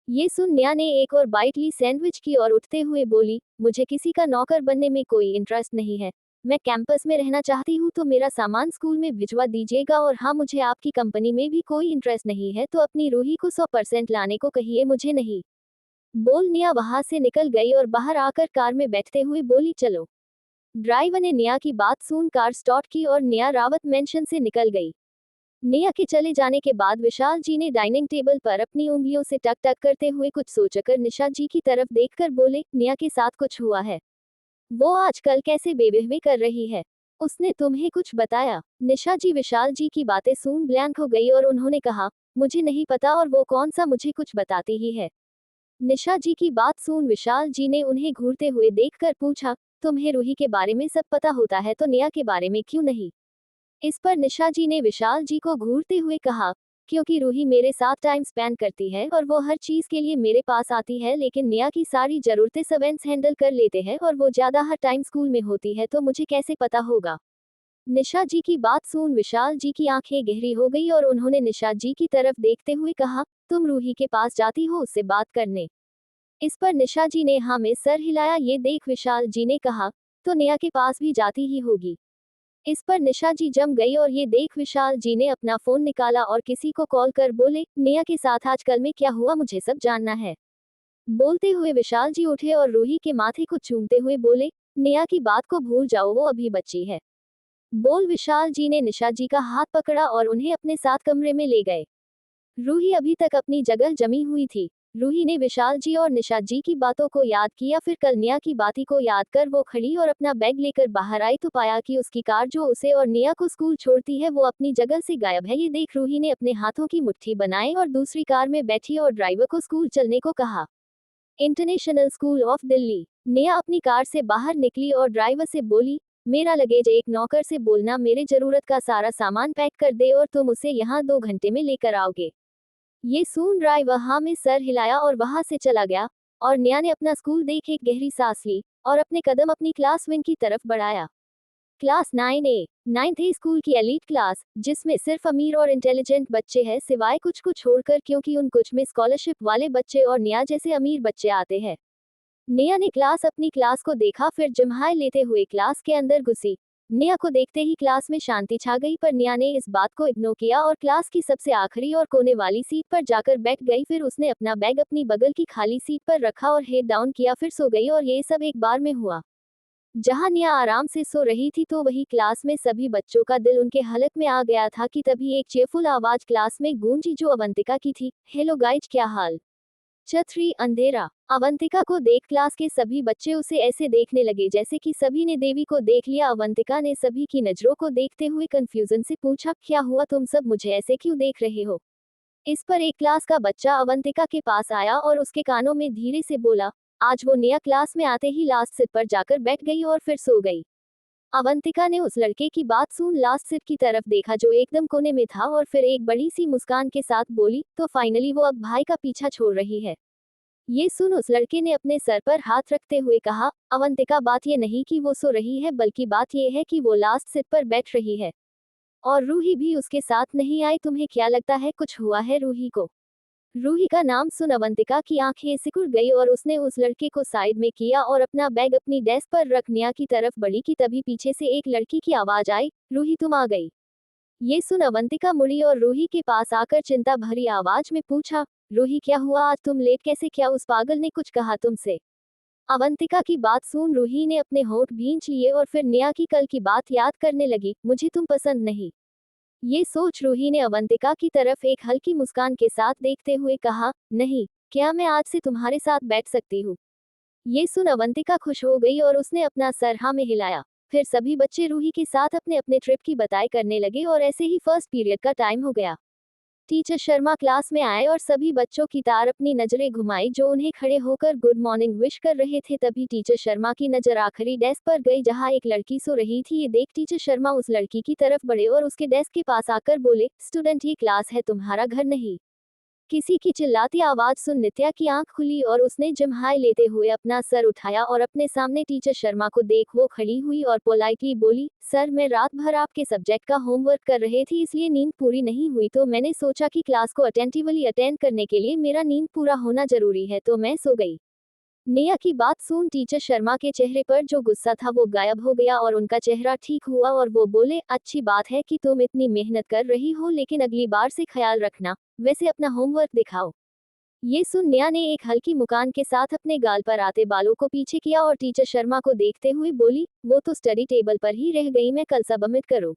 ये सुन नेहा ने एक और बाइट ली सैंडविच की और उठते हुए बोली, मुझे किसी का नौकर बनने में कोई इंटरेस्ट नहीं है, मैं कैंपस में रहना चाहती हूँ तो मेरा सामान स्कूल में भिजवा दीजिएगा, और हाँ मुझे आपकी कंपनी में भी कोई इंटरेस्ट नहीं है, तो अपनी रूही को 100% लाने को कहिए, मुझे नहीं। बोल नेहा वहां से निकल गई और बाहर आकर कार में बैठते हुए बोली, चलो। ड्राइवर ने नेहा की बात सुन कार स्टार्ट की और नेहा रावत मेंशन से निकल गई। नेहा के चले जाने के बाद विशाल जी ने डाइनिंग टेबल पर अपनी उंगलियों से टक टक करते हुए कुछ सोचकर निशा जी की तरफ देखकर बोले, नेहा के साथ कुछ हुआ है? वो आजकल कैसे बेवहमी कर रही है? उसने तुम्हें कुछ बताया? निशा जी विशाल जी की बातें सुन ब्लैंक हो गई और उन्होंने कहा, मुझे नहीं पता, और वो कौन सा मुझे कुछ बताती ही है। निशा जी की बात सुन विशाल जी ने उन्हें घूरते हुए देखकर पूछा, तुम्हें रूही के बारे में सब पता होता है तो नेहा के बारे में क्यों नहीं? इस पर निशा जी ने विशाल जी को घूरते हुए कहा, क्योंकि रूही मेरे साथ टाइम स्पेंड करती है और वो हर चीज के लिए मेरे पास आती है, लेकिन नेहा की सारी जरूरतें सवेंस हैंडल कर लेते हैं और वो ज्यादा हर टाइम स्कूल में होती है, तो मुझे कैसे पता होगा? निशा जी की बात सुन विशाल जी की आंखें गहरी हो गई और उन्होंने निशा जी की तरफ देखते हुए कहा, तुम रूही के पास जाती हो उससे बात करने? इस पर निशा जी ने हाँ में सर हिलाया। ये देख विशाल जी ने कहा, तो नेहा के पास भी जाती ही होगी। इस पर निशा जी जम गई और ये देख विशाल जी ने अपना फोन निकाला और किसी को कॉल कर बोले, नेहा के साथ आजकल में क्या हुआ, मुझे सब जानना है। बोलते हुए विशाल जी उठे और रूही के माथे को चूमते हुए बोले, नेहा की बात को भूल जाओ, वो अभी बच्ची है। बोल विशाल जी ने निशा जी का हाथ पकड़ा और उन्हें अपने साथ कमरे में ले गए। रूही अभी तक अपनी जगह जमी हुई थी। रूही ने विशाल जी और निशा जी की बातों को याद किया, फिर कल नेहा की बाती को याद कर वो खड़ी और अपना बैग लेकर बाहर आई तो पाया कि उसकी कार जो उसे और नेहा को स्कूल छोड़ती है वो अपनी जगह से गायब है। ये देख रूही ने अपने हाथों की मुट्ठी बनाई और दूसरी कार में बैठी और ड्राइवर को स्कूल चलने को कहा। International school of Delhi. Neha अपनी कार से बाहर निकली और ड्राइवर से बोली, मेरा लगेज एक नौकर से बोलना मेरे जरूरत का सारा सामान पैक कर दे और तुम उसे यहाँ 2 घंटे में लेकर आओगे। ये सुन राय वहां में सर हिलाया और वहां से चला गया। और निया ने अपना स्कूल देख एक गहरी सांस ली और अपने कदम अपनी क्लास विंग की तरफ बढ़ाया। क्लास 9A 9th स्कूल की एलीट क्लास, जिसमें सिर्फ अमीर और इंटेलिजेंट बच्चे हैं सिवाय कुछ को छोड़कर, क्योंकि उन कुछ में स्कॉलरशिप वाले बच्चे और निया जैसे अमीर बच्चे आते हैं। निया ने अपनी क्लास को देखा, फिर जम्हाई लेते हुए क्लास के अंदर घुसी। निया को देखते ही क्लास में शांति छा गई, पर निया ने इस बात को इग्नोर किया और क्लास की सबसे आखिरी और कोने वाली सीट पर जाकर बैठ गई। फिर उसने अपना बैग अपनी बगल की खाली सीट पर रखा और हेड डाउन किया, फिर सो गई। और ये सब एक बार में हुआ। जहां निया आराम से सो रही थी तो वही क्लास में सभी बच्चों का दिल उनके हलक में आ गया था कि तभी एक चेयरफुल आवाज क्लास में गूंजी, जो अवंतिका की थी। हेलो गाइज, क्या हाल? छतरी अंधेरा। अवंतिका को देख क्लास के सभी बच्चे उसे ऐसे देखने लगे जैसे कि सभी ने देवी को देख लिया। अवंतिका ने सभी की नजरों को देखते हुए कंफ्यूजन से पूछा, क्या हुआ, तुम सब मुझे ऐसे क्यों देख रहे हो? इस पर एक क्लास का बच्चा अवंतिका के पास आया और उसके कानों में धीरे से बोला। आज वो निया क्लास में आते ही लास्ट सीट पर जाकर बैठ गई और फिर सो गई। अवंतिका ने उस लड़के की बात सुन लास्ट सीट की तरफ देखा जो एकदम कोने में था और फिर एक बड़ी सी मुस्कान के साथ बोली, तो फाइनली वो अब भाई का पीछा छोड़ रही है। ये सुन उस लड़के ने अपने सर पर हाथ रखते हुए कहा, अवंतिका, बात ये नहीं कि वो सो रही है, बल्कि बात ये है कि वो लास्ट सीट पर बैठ रही है। और रूही भी उसके साथ नहीं आई। तुम्हें क्या लगता है कुछ हुआ है रूही को? रूही का नाम सुन अवंतिका की आंखें सिकुड़ गई और उसने उस लड़के को साइड में किया और अपना बैग अपनी डेस्क पर रख निया की तरफ बढ़ी कि तभी पीछे से एक लड़की की आवाज आई, रूही तुम आ गई। ये सुन अवंतिका मुड़ी और रूही के पास आकर चिंता भरी आवाज में पूछा, रूही क्या हुआ, आज तुम लेट कैसे, क्या उस पागल ने कुछ कहा तुमसे? अवंतिका की बात सुन रूही ने अपने होंठ भींच लिए और फिर निया की कल की बात याद करने लगी। मुझे तुम पसंद नहीं। ये सोच रूही ने अवंतिका की तरफ एक हल्की मुस्कान के साथ देखते हुए कहा, नहीं, क्या मैं आज से तुम्हारे साथ बैठ सकती हूँ? ये सुन अवंतिका खुश हो गई और उसने अपना सर हाँ में हिलाया। फिर सभी बच्चे रूही के साथ अपने अपने ट्रिप की बताई करने लगे और ऐसे ही फर्स्ट पीरियड का टाइम हो गया। टीचर शर्मा क्लास में आए और सभी बच्चों की तार अपनी नजरें घुमाई जो उन्हें खड़े होकर गुड मॉर्निंग विश कर रहे थे। तभी टीचर शर्मा की नजर आखिरी डेस्क पर गई जहां एक लड़की सो रही थी। ये देख टीचर शर्मा उस लड़की की तरफ बढ़े और उसके डेस्क के पास आकर बोले, स्टूडेंट, ये क्लास है, तुम्हारा घर नहीं। किसी की चिल्लाती आवाज सुन नित्या की आंख खुली और उसने जम्हाई लेते हुए अपना सर उठाया और अपने सामने टीचर शर्मा को देख वो खड़ी हुई और पोलाइटली बोली, सर, मैं रात भर आपके सब्जेक्ट का होमवर्क कर रही थी, इसलिए नींद पूरी नहीं हुई, तो मैंने सोचा कि क्लास को अटेंटिवली अटेंड करने के लिए मेरा नींद पूरा होना जरूरी है, तो मैं सो गई। नेहा की बात सुन टीचर शर्मा के चेहरे पर जो गुस्सा था वो गायब हो गया और उनका चेहरा ठीक हुआ और वो बोले, अच्छी बात है कि तुम इतनी मेहनत कर रही हो, लेकिन अगली बार से ख्याल रखना, वैसे अपना होमवर्क दिखाओ। ये सुन नेहा ने एक हल्की मुस्कान के साथ अपने गाल पर आते बालों को पीछे किया और टीचर शर्मा को देखते हुए बोली, वो तो स्टडी टेबल पर ही रह गई, मैं कल सबमिट करूँ।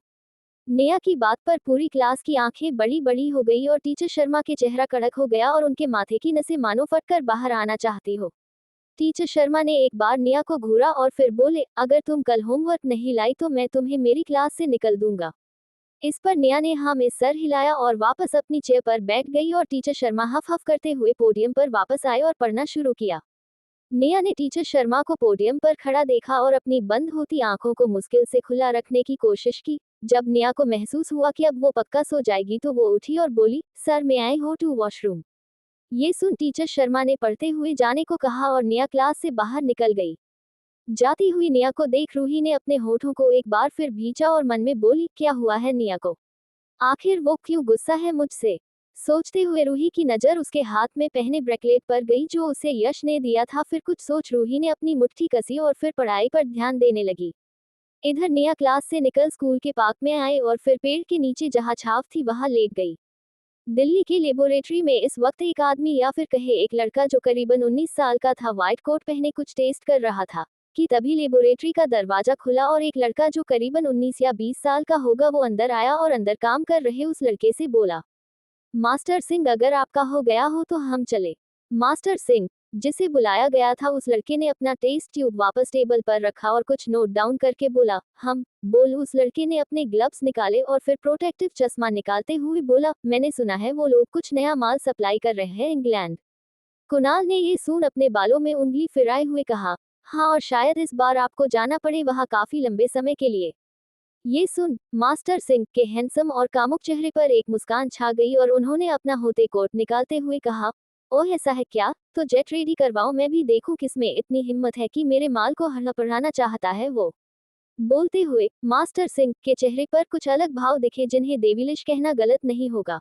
नेहा की बात पर पूरी क्लास की आंखें बड़ी बड़ी हो गई और टीचर शर्मा के चेहरा कड़क हो गया और उनके माथे की नसें मानो फटकर बाहर आना चाहती हो। टीचर शर्मा ने एक बार निया को घूरा और फिर बोले, अगर तुम कल होमवर्क नहीं लाई तो मैं तुम्हें मेरी क्लास से निकल दूंगा। इस पर निया ने हाँ में सर हिलाया और वापस अपनी चेयर पर बैठ गई और टीचर शर्मा हफ हफ करते हुए पोडियम पर वापस आए और पढ़ना शुरू किया। निया ने टीचर शर्मा को पोडियम पर खड़ा देखा और अपनी बंद होती आंखों को मुश्किल से खुला रखने की कोशिश की। जब निया को महसूस हुआ कि अब वो पक्का सो जाएगी तो वो उठी और बोली, सर, मैं आई हो टू वॉशरूम। ये सुन टीचर शर्मा ने पढ़ते हुए जाने को कहा और निया क्लास से बाहर निकल गई। जाती हुई निया को देख रूही ने अपने होठों को एक बार फिर भींचा और मन में बोली, क्या हुआ है निया को? आखिर वो क्यों गुस्सा है मुझसे? सोचते हुए रूही की नजर उसके हाथ में पहने ब्रेसलेट पर गई जो उसे यश ने दिया था। फिर कुछ सोच रूही ने अपनी मुट्ठी कसी और फिर पढ़ाई पर ध्यान देने लगी। इधर निया क्लास से निकल स्कूल के पार्क में आए और फिर पेड़ के नीचे जहाँ छाव थी वहां लेट गई। दिल्ली की लेबोरेटरी में इस वक्त एक आदमी या फिर कहे एक लड़का जो करीबन 19 साल का था व्हाइट कोट पहने कुछ टेस्ट कर रहा था कि तभी लेबोरेटरी का दरवाजा खुला और एक लड़का जो करीबन 19 या 20 साल का होगा वो अंदर आया और अंदर काम कर रहे उस लड़के से बोला, मास्टर सिंह, अगर आपका हो गया हो तो हम चले। मास्टर सिंह, जिसे बुलाया गया था, उस लड़के ने अपना टेस्ट ट्यूब वापस टेबल पर रखा और कुछ नोट डाउन करके बोला, हम बोल। उस लड़के ने अपने ग्लव्स निकाले और फिर प्रोटेक्टिव चश्मा निकालते हुए बोला, मैंने सुना है वो लोग कुछ नया माल सप्लाई कर रहे हैं इंग्लैंड। कुणाल ने ये सुन अपने बालों में उंगली फिराए हुए कहा, हाँ, और शायद इस बार आपको जाना पड़े वहाँ काफी लंबे समय के लिए। ये सुन मास्टर सिंह के हैंडसम और कामुक चेहरे पर एक मुस्कान छा गई और उन्होंने अपना होते कोट निकालते हुए कहा, ओह ऐसा है क्या, तो जेट रेडी करवाओ, मैं भी देखूं किसमें इतनी हिम्मत है कि मेरे माल को हल्ला पढ़ाना चाहता है वो। बोलते हुए मास्टर सिंह के चेहरे पर कुछ अलग भाव दिखे जिन्हें देविलिश कहना गलत नहीं होगा।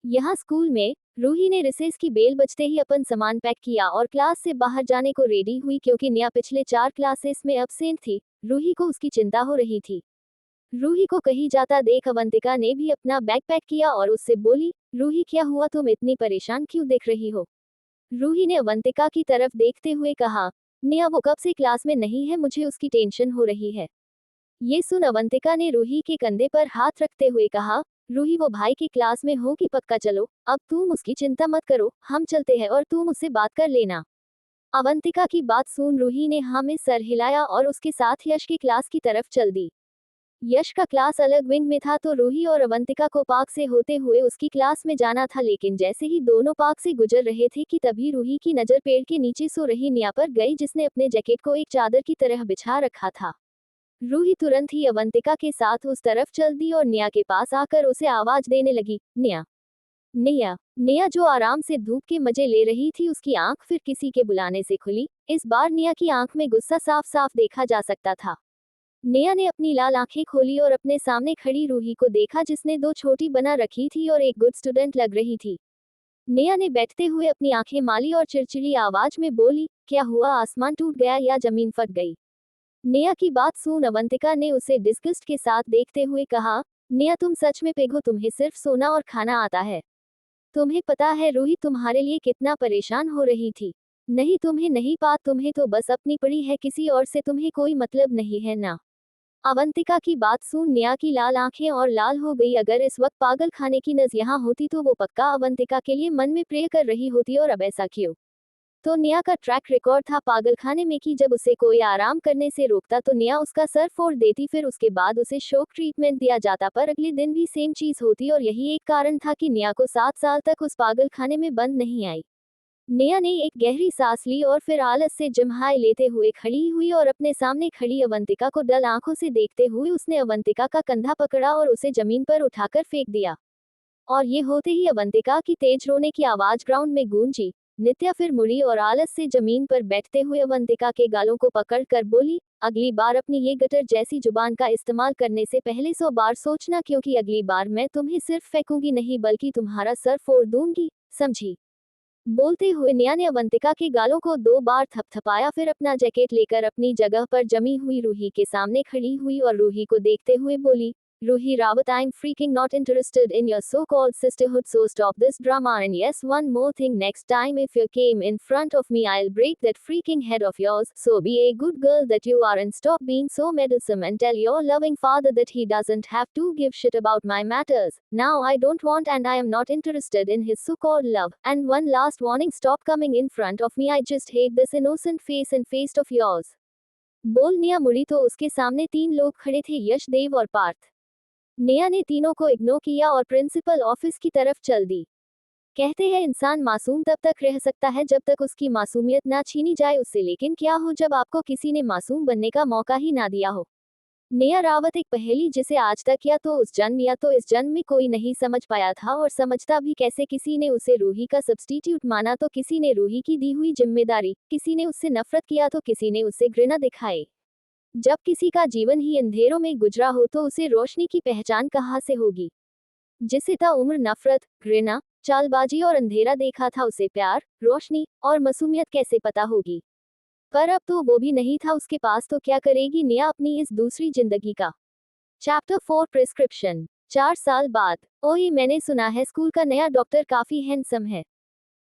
यहाँ स्कूल में रूही ने रिसेस की बेल बजते ही अपन सामान पैक किया और क्लास से बाहर जाने को रेडी हुई क्योंकि निया पिछले 4 क्लासेस में अब्सेंट थी। रूही को उसकी चिंता हो रही थी। रूही को कहीं जाता देख अवंतिका ने भी अपना बैग पैक किया और उससे बोली, रूही क्या हुआ, तुम इतनी परेशान क्यों दिख रही हो। रूही ने अवंतिका की तरफ देखते हुए कहा, निया वो कब से क्लास में नहीं है, मुझे उसकी टेंशन हो रही है। ये सुन अवंतिका ने रूही के कंधे पर हाथ रखते हुए कहा, रूही वो भाई की क्लास में हो कि पक्का, चलो अब तुम उसकी चिंता मत करो, हम चलते हैं और तुम उससे बात कर लेना। अवंतिका की बात सुन रूही ने हाँ में सर हिलाया और उसके साथ यश की क्लास की तरफ चल दी। यश का क्लास अलग विंग में था तो रूही और अवंतिका को पार्क से होते हुए उसकी क्लास में जाना था, लेकिन जैसे ही दोनों पार्क से गुजर रहे थे कि तभी रूही की नजर पेड़ के नीचे सो रही निया पर गई जिसने अपने जैकेट को एक चादर की तरह बिछा रखा था। रूही तुरंत ही अवंतिका के साथ उस तरफ चल दी और निया के पास आकर उसे आवाज देने लगी, निया। निया निया जो आराम से धूप के मजे ले रही थी, उसकी आंख फिर किसी के बुलाने से खुली। इस बार निया की आंख में गुस्सा साफ साफ देखा जा सकता था। निया ने अपनी लाल आंखें खोली और अपने सामने खड़ी रूही को देखा जिसने 2 छोटी बना रखी थी और एक गुड स्टूडेंट लग रही थी। निया ने बैठते हुए अपनी आंखें माली और चिड़चिड़ी आवाज में बोली, क्या हुआ, आसमान टूट गया या जमीन फट गई। निया की बात सुन अवंतिका ने उसे डिस्गस्ट के साथ देखते हुए कहा, निया तुम सच में पिघो, तुम्हें सिर्फ सोना और खाना आता है। तुम्हें पता है रूही तुम्हारे लिए कितना परेशान हो रही थी। नहीं तुम्हें नहीं पात, तुम्हें तो बस अपनी पड़ी है, किसी और से तुम्हें कोई मतलब नहीं है ना। अवंतिका की बात सुन निया की लाल आंखें और लाल हो गई। अगर इस वक्त पागल खाने की नज यहाँ होती तो वो पक्का अवंतिका के लिए मन में प्रे कर रही होती, और अब ऐसा क्यों। तो निया का ट्रैक रिकॉर्ड था पागल खाने में कि जब उसे कोई आराम करने से रोकता तो निया उसका सर फोड़ देती, फिर उसके बाद उसे शॉक ट्रीटमेंट दिया जाता, पर अगले दिन भी सेम चीज होती और यही एक कारण था कि निया को 7 साल तक उस पागल खाने में बंद नहीं आई। निया ने एक गहरी सांस ली और फिर आलस से जम्हाई लेते हुए खड़ी हुई और अपने सामने खड़ी अवंतिका को डल आंखों से देखते हुए उसने अवंतिका का कंधा पकड़ा और उसे जमीन पर उठाकर फेंक दिया। और ये होते ही अवंतिका की तेज रोने की आवाज ग्राउंड में गूंजी। नित्या फिर मुड़ी और आलस से जमीन पर बैठते हुए अवंतिका के गालों को पकड़कर बोली, अगली बार अपनी ये गटर जैसी जुबान का इस्तेमाल करने से पहले 100 बार सोचना, क्योंकि अगली बार मैं तुम्हें सिर्फ फेंकूंगी नहीं बल्कि तुम्हारा सर फोड़ दूंगी, समझी। बोलते हुए निया ने अवंतिका के गालों को 2 बार थपथपाया, फिर अपना जैकेट लेकर अपनी जगह पर जमी हुई रूही के सामने खड़ी हुई और रूही को देखते हुए बोली, Ruhi Rawat, I'm freaking not interested in your so-called sisterhood, so stop this drama, and yes, one more thing, next time if you came in front of me I'll break that freaking head of yours, so be a good girl that you are and stop being so meddlesome and tell your loving father that he doesn't have to give shit about my matters. Now I don't want and I am not interested in his so-called love. And one last warning, stop coming in front of me, I just hate this innocent face and face of yours. बोल निया मुड़ी तो उसके सामने 3 लोग खड़े थे, यश, देव और पार्थ। निया ने तीनों को इग्नोर किया और प्रिंसिपल ऑफिस की तरफ चल दी। कहते हैं इंसान मासूम तब तक रह सकता है जब तक उसकी मासूमियत ना छीनी जाए उससे, लेकिन क्या हो जब आपको किसी ने मासूम बनने का मौका ही ना दिया हो। निया रावत एक पहेली जिसे आज तक या तो उस जन्म या तो इस जन्म में कोई नहीं समझ पाया था, और समझता भी कैसे। किसी ने उसे रूही का सब्स्टिट्यूट माना तो किसी ने रूही की दी हुई जिम्मेदारी, किसी ने उससे नफरत किया तो किसी ने उससे घृणा दिखाई। जब किसी का जीवन ही अंधेरों में गुजरा हो तो उसे रोशनी की पहचान कहाँ से होगी। जिसे ताउम्र नफरत, घृणा, चालबाजी और अंधेरा देखा था उसे प्यार, रोशनी और मासूमियत कैसे पता होगी। पर अब तो वो भी नहीं था उसके पास, तो क्या करेगी निया अपनी इस दूसरी जिंदगी का। Chapter 4 prescription. 4 साल बाद। ओए मैंने सुना है स्कूल का नया डॉक्टर काफी हैंडसम है।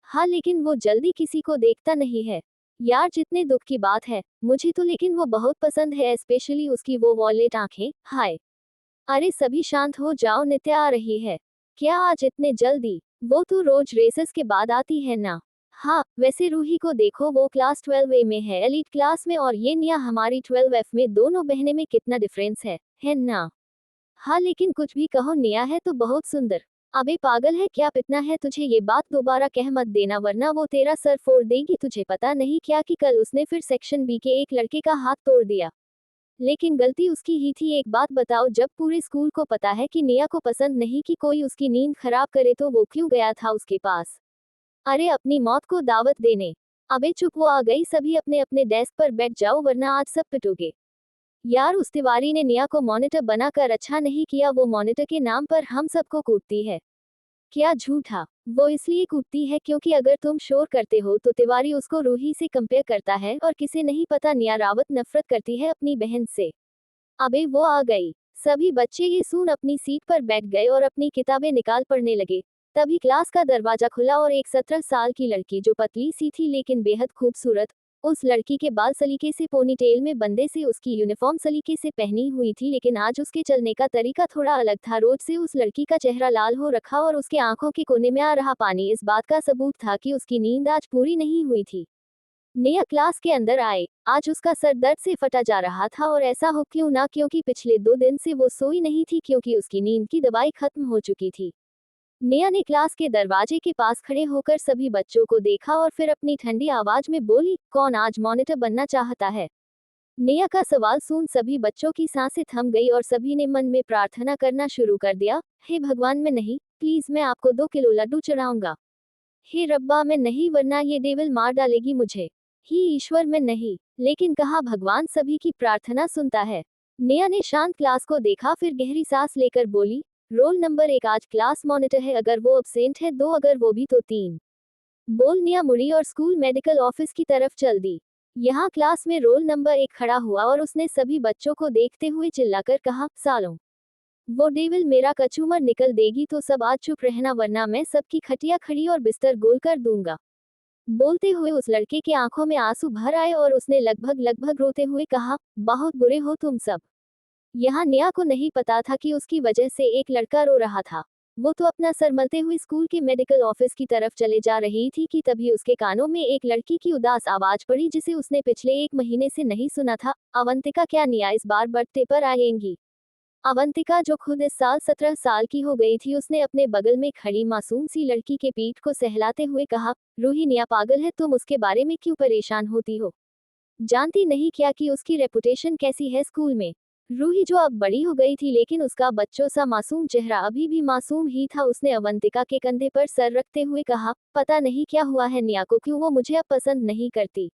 हाँ लेकिन वो जल्दी किसी को देखता नहीं है। यार जितने दुख की बात है, मुझे तो लेकिन वो बहुत पसंद है, स्पेशली उसकी वो वॉलेट आंखें, हाय। अरे सभी शांत हो जाओ, नित्या आ रही है। क्या आज इतने जल्दी? वो तो रोज रेसेस के बाद आती है ना। हाँ वैसे रूही को देखो, वो क्लास 12A में है, एलीट क्लास में, और ये निया हमारी 12F में, दोनों बहनें में कितना डिफरेंस है ना। हाँ लेकिन कुछ भी कहो, निया है तो बहुत सुंदर। अबे पागल है क्या, इतना है तुझे, ये बात दोबारा कह मत देना वरना वो तेरा सर फोड़ देगी। तुझे पता नहीं क्या कि कल उसने फिर सेक्शन बी के एक लड़के का हाथ तोड़ दिया। लेकिन गलती उसकी ही थी। एक बात बताओ, जब पूरे स्कूल को पता है कि नेहा को पसंद नहीं कि कोई उसकी नींद खराब करे, तो वो क्यों गया था उसके पास? अरे अपनी मौत को दावत देने। अबे चुप, वो आ गई। सभी अपने अपने डेस्क पर बैठ जाओ वरना आज सब पिटोगे। यार उस तिवारी ने नेहा को मॉनिटर बनाकर अच्छा नहीं किया। वो मॉनिटर के नाम पर हम सबको कूटती है। क्या झूठा? वो इसलिए कूटती है क्योंकि अगर तुम शोर करते हो तो तिवारी उसको रूही से कंपेयर करता है, और किसे नहीं पता नेहा रावत नफरत करती है अपनी बहन से। अबे वो आ गई। सभी बच्चे ये सुन अपनी सीट पर बैठ गए और अपनी किताबें निकाल पढ़ने लगे। तभी क्लास का दरवाजा खुला और एक 17 साल की लड़की, जो पतली सी थी लेकिन बेहद खूबसूरत, उस लड़की के बाल सलीके से पोनीटेल में बंदे से, उसकी यूनिफॉर्म सलीके से पहनी हुई थी, लेकिन आज उसके चलने का तरीका थोड़ा अलग था। रोज से उस लड़की का चेहरा लाल हो रखा और उसके आंखों के कोने में आ रहा पानी इस बात का सबूत था कि उसकी नींद आज पूरी नहीं हुई थी। नेहा क्लास के अंदर आए। आज उसका सर दर्द से फटा जा रहा था, और ऐसा हो क्यों ना क्योंकि पिछले 2 दिन से वो सोई नहीं थी क्योंकि उसकी नींद की दवाई खत्म हो चुकी थी। नेहा ने क्लास के दरवाजे के पास खड़े होकर सभी बच्चों को देखा और फिर अपनी ठंडी आवाज में बोली, कौन आज मॉनिटर बनना चाहता है? नेहा का सवाल सुन सभी बच्चों की सांसें थम गई और सभी ने मन में प्रार्थना करना शुरू कर दिया। हे भगवान, मैं नहीं, प्लीज, मैं आपको 2 किलो लड्डू चढ़ाऊंगा। हे रब्बा, मैं नहीं, वरना ये डेविल मार डालेगी मुझे। ही ईश्वर, मैं नहीं। लेकिन कहा भगवान सभी की प्रार्थना सुनता है। नेहा ने शांत क्लास को देखा, फिर गहरी सांस लेकर बोली, रोल नंबर 1 आज क्लास मॉनिटर है। अगर वो अब्सेंट है 2, अगर वो भी तो 3। बोल। नेहा मुड़ी और स्कूल मेडिकल ऑफिस की तरफ चल दी। यहाँ क्लास में रोल नंबर 1 खड़ा हुआ और उसने सभी बच्चों को देखते हुए चिल्लाकर कहा, सालों, वो डेविल मेरा कचूमर निकल देगी तो सब आज चुप रहना वरना मैं सबकी खटिया खड़ी और बिस्तर गोल कर दूंगा। बोलते हुए उस लड़के के आंखों में आंसू भर आए और उसने लगभग लगभग रोते हुए कहा, बहुत बुरे हो तुम सब। यहाँ नेहा को नहीं पता था कि उसकी वजह से एक लड़का रो रहा था। वो तो अपना सर मलते हुए स्कूल के मेडिकल ऑफिस की तरफ चले जा रही थी कि तभी उसके कानों में एक लड़की की उदास आवाज पड़ी जिसे उसने पिछले 1 महीने से नहीं सुना था। अवंतिका, क्या नेहा इस बार बर्थडे पर आएंगी? अवंतिका, जो खुद इस साल 17 साल की हो गई थी, उसने अपने बगल में खड़ी मासूम सी लड़की के पीठ को सहलाते हुए कहा, रूही, नेहा पागल है, तुम उसके बारे में क्यों परेशान होती हो? जानती नहीं क्या कि उसकी रेपुटेशन कैसी है स्कूल में? रूही जो अब बड़ी हो गई थी लेकिन उसका बच्चों सा मासूम चेहरा अभी भी मासूम ही था। उसने अवंतिका के कंधे पर सर रखते हुए कहा, पता नहीं क्या हुआ है नेहा को, क्यों वो मुझे अब पसंद नहीं करती।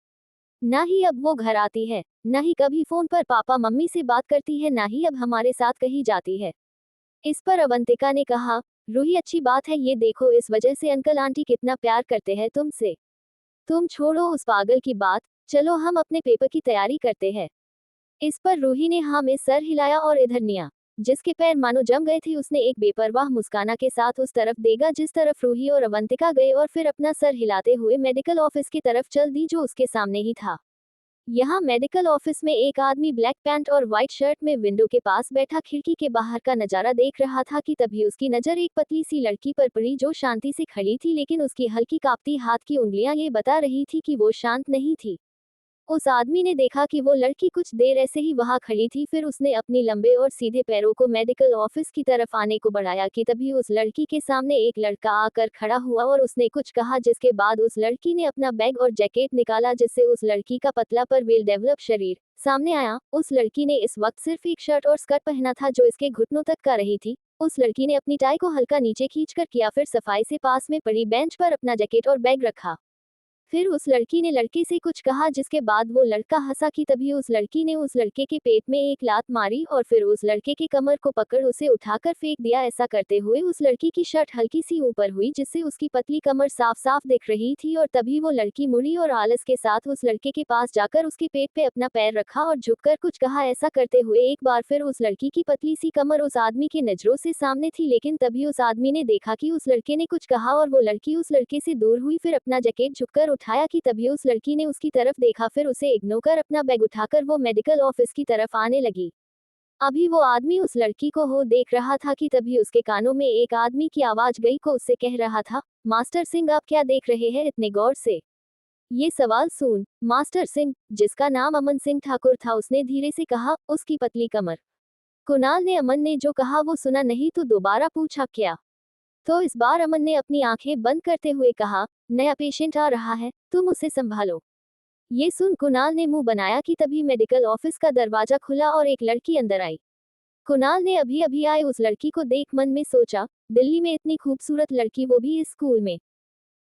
ना ही अब वो घर आती है, ना ही कभी फोन पर पापा मम्मी से बात करती है, ना ही अब हमारे साथ कहीं जाती है। इस पर अवंतिका ने कहा, रूही अच्छी बात है, ये देखो इस वजह से अंकल आंटी कितना प्यार करते हैं तुमसे। तुम छोड़ो उस पागल की बात, चलो हम अपने पेपर की तैयारी करते हैं। इस पर रूही ने हाँ में सर हिलाया और इधर निया, जिसके पैर मानो जम गए थे, उसने एक बेपरवाह मुस्काना के साथ उस तरफ देगा जिस तरफ रूही और अवंतिका गए और फिर अपना सर हिलाते हुए मेडिकल ऑफिस की तरफ चल दी जो उसके सामने ही था। यहाँ मेडिकल ऑफिस में एक आदमी ब्लैक पैंट और व्हाइट शर्ट में विंडो के पास बैठा खिड़की के बाहर का नजारा देख रहा था कि तभी उसकी नजर एक पतली सी लड़की पर पड़ी जो शांति से खड़ी थी, लेकिन उसकी हल्की कांपती हाथ की उंगलियां ये बता रही थी कि वो शांत नहीं थी। उस आदमी ने देखा कि वो लड़की कुछ देर ऐसे ही वहां खड़ी थी, फिर उसने अपनी लंबे और सीधे पैरों को मेडिकल ऑफिस की तरफ आने को बढ़ाया कि तभी उस लड़की के सामने एक लड़का आकर खड़ा हुआ और उसने कुछ कहा, जिसके बाद उस लड़की ने अपना बैग और जैकेट निकाला जिससे उस लड़की का पतला पर वेल डेवलप शरीर सामने आया। उस लड़की ने इस वक्त सिर्फ एक शर्ट और स्कर्ट पहना था जो इसके घुटनों तक का रही थी। उस लड़की ने अपनी टाई को हल्का नीचे खींचकर किया, फिर सफाई से पास में पड़ी बेंच पर अपना जैकेट और बैग रखा। फिर उस लड़की ने लड़के से कुछ कहा जिसके बाद वो लड़का हंसा कि तभी उस लड़की ने उस लड़के के पेट में एक लात मारी और फिर उस लड़के के कमर को पकड़ उसे उठाकर फेंक दिया। ऐसा करते हुए उस लड़की की शर्ट हल्की सी ऊपर हुई जिससे उसकी पतली कमर साफ साफ दिख रही थी, और तभी वो लड़की मुड़ी और आलस के साथ उस लड़के के पास जाकर उसके पेट पे अपना पैर रखा और झुककर कुछ कहा। ऐसा करते हुए एक बार फिर उस लड़की की पतली सी कमर उस आदमी के नजरों से सामने थी, लेकिन तभी उस आदमी ने देखा कि उस लड़के ने कुछ कहा और वो लड़की उस लड़के से दूर हुई, फिर अपना जैकेट झुककर उठाया कि तभी उस लड़की ने उसकी तरफ देखा, फिर उसे इग्नोर कर अपना बैग उठाकर वो मेडिकल ऑफिस की तरफ आने लगी। अभी वो आदमी उस लड़की को हो देख रहा था कि तभी उसके कानों में एक आदमी की आवाज गई को उससे कह रहा था, मास्टर सिंह आप क्या देख रहे हैं इतने गौर से? ये सवाल सुन। मास्टर सिंह, जिसका नाम अमन सिंह ठाकुर था, उसने धीरे से कहा, उसकी पतली कमर। कुणाल ने अमन ने जो कहा वो सुना नहीं तो दोबारा पूछा, क्या? तो इस बार अमन ने अपनी आंखें बंद करते हुए कहा, नया पेशेंट आ रहा है, तुम उसे संभालो। ये सुन कुणाल ने मुंह बनाया कि तभी मेडिकल ऑफिस का दरवाजा खुला और एक लड़की अंदर आई। कुणाल ने अभी अभी आए उस लड़की को देख मन में सोचा, दिल्ली में इतनी खूबसूरत लड़की, वो भी इस स्कूल में।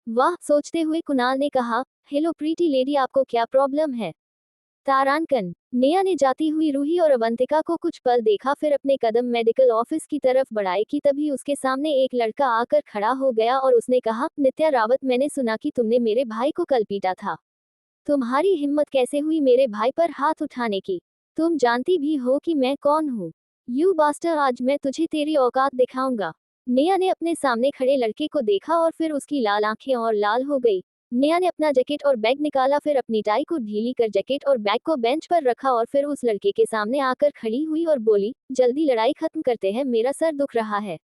वाह, सोचते हुए कुणाल ने कहा, हेलो प्रीटी लेडी, आपको क्या प्रॉब्लम है? तारांकन। नेहा ने जाती हुई रूही और अवंतिका को कुछ पल देखा, फिर अपने कदम मेडिकल ऑफिस की तरफ बढ़ाए कि तभी उसके सामने एक लड़का आकर खड़ा हो गया और उसने कहा, नित्या रावत, मैंने सुना कि तुमने मेरे भाई को कल पीटा था। तुम्हारी हिम्मत कैसे हुई मेरे भाई पर हाथ उठाने की? तुम जानती भी हो कि मैं कौन हूँ? यू बास्टर, आज मैं तुझे तेरी औकात दिखाऊंगा। नेहा ने अपने सामने खड़े लड़के को देखा और फिर उसकी लाल आंखें और लाल हो गई। नेहा ने अपना जैकेट और बैग निकाला, फिर अपनी टाई को ढीली कर जैकेट और बैग को बेंच पर रखा और फिर उस लड़के के सामने आकर खड़ी हुई और बोली, जल्दी लड़ाई खत्म करते हैं, मेरा सर दुख रहा है।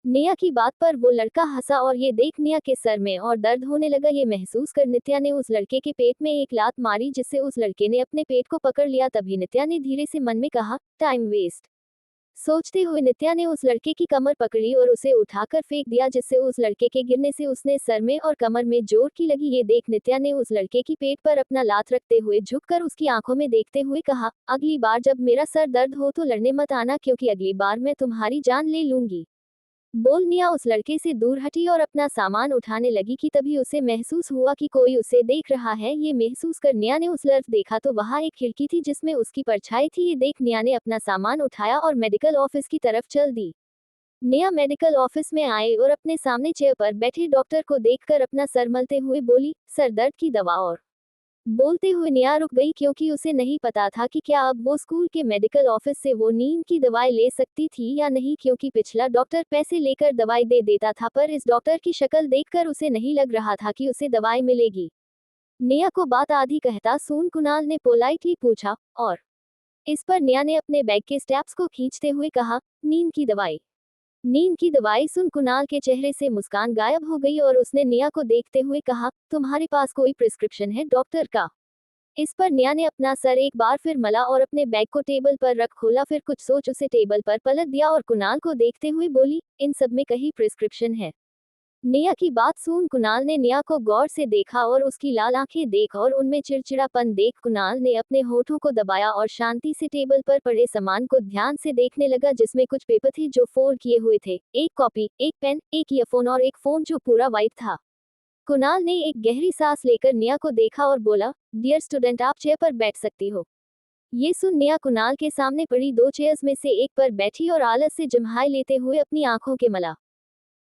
नेहा की बात पर वो लड़का हंसा और ये देख नेहा के सर में और दर्द होने लगा। ये महसूस कर नित्या ने उस लड़के के पेट में एक लात मारी, जिससे उस लड़के ने अपने पेट को पकड़ लिया। तभी नित्या ने धीरे से मन में कहा, टाइम वेस्ट। सोचते हुए नित्या ने उस लड़के की कमर पकड़ी और उसे उठाकर फेंक दिया, जिससे उस लड़के के गिरने से उसने सर में और कमर में जोर की लगी। ये देख नित्या ने उस लड़के की पेट पर अपना लात रखते हुए झुककर उसकी आंखों में देखते हुए कहा, अगली बार जब मेरा सर दर्द हो तो लड़ने मत आना, क्योंकि अगली बार मैं तुम्हारी जान ले लूंगी। बोल निया उस लड़के से दूर हटी और अपना सामान उठाने लगी कि तभी उसे महसूस हुआ कि कोई उसे देख रहा है। ये महसूस कर निया ने उस तरफ देखा तो वहां एक खिड़की थी जिसमें उसकी परछाई थी। ये देख निया ने अपना सामान उठाया और मेडिकल ऑफिस की तरफ चल दी। निया मेडिकल ऑफिस में आए और अपने सामने चेयर पर बैठे डॉक्टर को देखकर अपना सर मलते हुए बोली, सर दर्द की दवा। और बोलते हुए निया रुक गई, क्योंकि उसे नहीं पता था कि क्या अब वो स्कूल के मेडिकल ऑफिस से वो नींद की दवाई ले सकती थी या नहीं, क्योंकि पिछला डॉक्टर पैसे लेकर दवाई दे देता था, पर इस डॉक्टर की शक्ल देखकर उसे नहीं लग रहा था कि उसे दवाई मिलेगी। निया को बात आधी कहता सुन कुणाल ने पोलाइटली पूछा, और इस पर निया ने अपने बैग के स्टेप्स को खींचते हुए कहा, नींद की दवाई। नींद की दवाई सुन कुणाल के चेहरे से मुस्कान गायब हो गई और उसने निया को देखते हुए कहा, तुम्हारे पास कोई प्रिस्क्रिप्शन है डॉक्टर का? इस पर निया ने अपना सर एक बार फिर मला और अपने बैग को टेबल पर रख खोला, फिर कुछ सोच उसे टेबल पर पलट दिया और कुणाल को देखते हुए बोली, इन सब में कहीं प्रिस्क्रिप्शन है? निया की बात सुन कुणाल ने निया को गौर से देखा और उसकी लाल आंखें देख और उनमें चिड़चिड़ापन देख कुणाल ने अपने होठों को दबाया और शांति से टेबल पर पड़े सामान को ध्यान से देखने लगा, जिसमें कुछ पेपर थे जो फोल्ड किए हुए थे, एक कॉपी, एक पेन, एक ईयरफोन और एक फोन जो पूरा वाइट था। कुणाल ने एक गहरी सांस लेकर निया को देखा और बोला, डियर स्टूडेंट, आप चेयर पर बैठ सकती हो। ये सुन निया कुणाल के सामने पड़ी दो चेयर्स में से एक पर बैठी और आलस से जम्हाई लेते हुए अपनी आंखों के मला।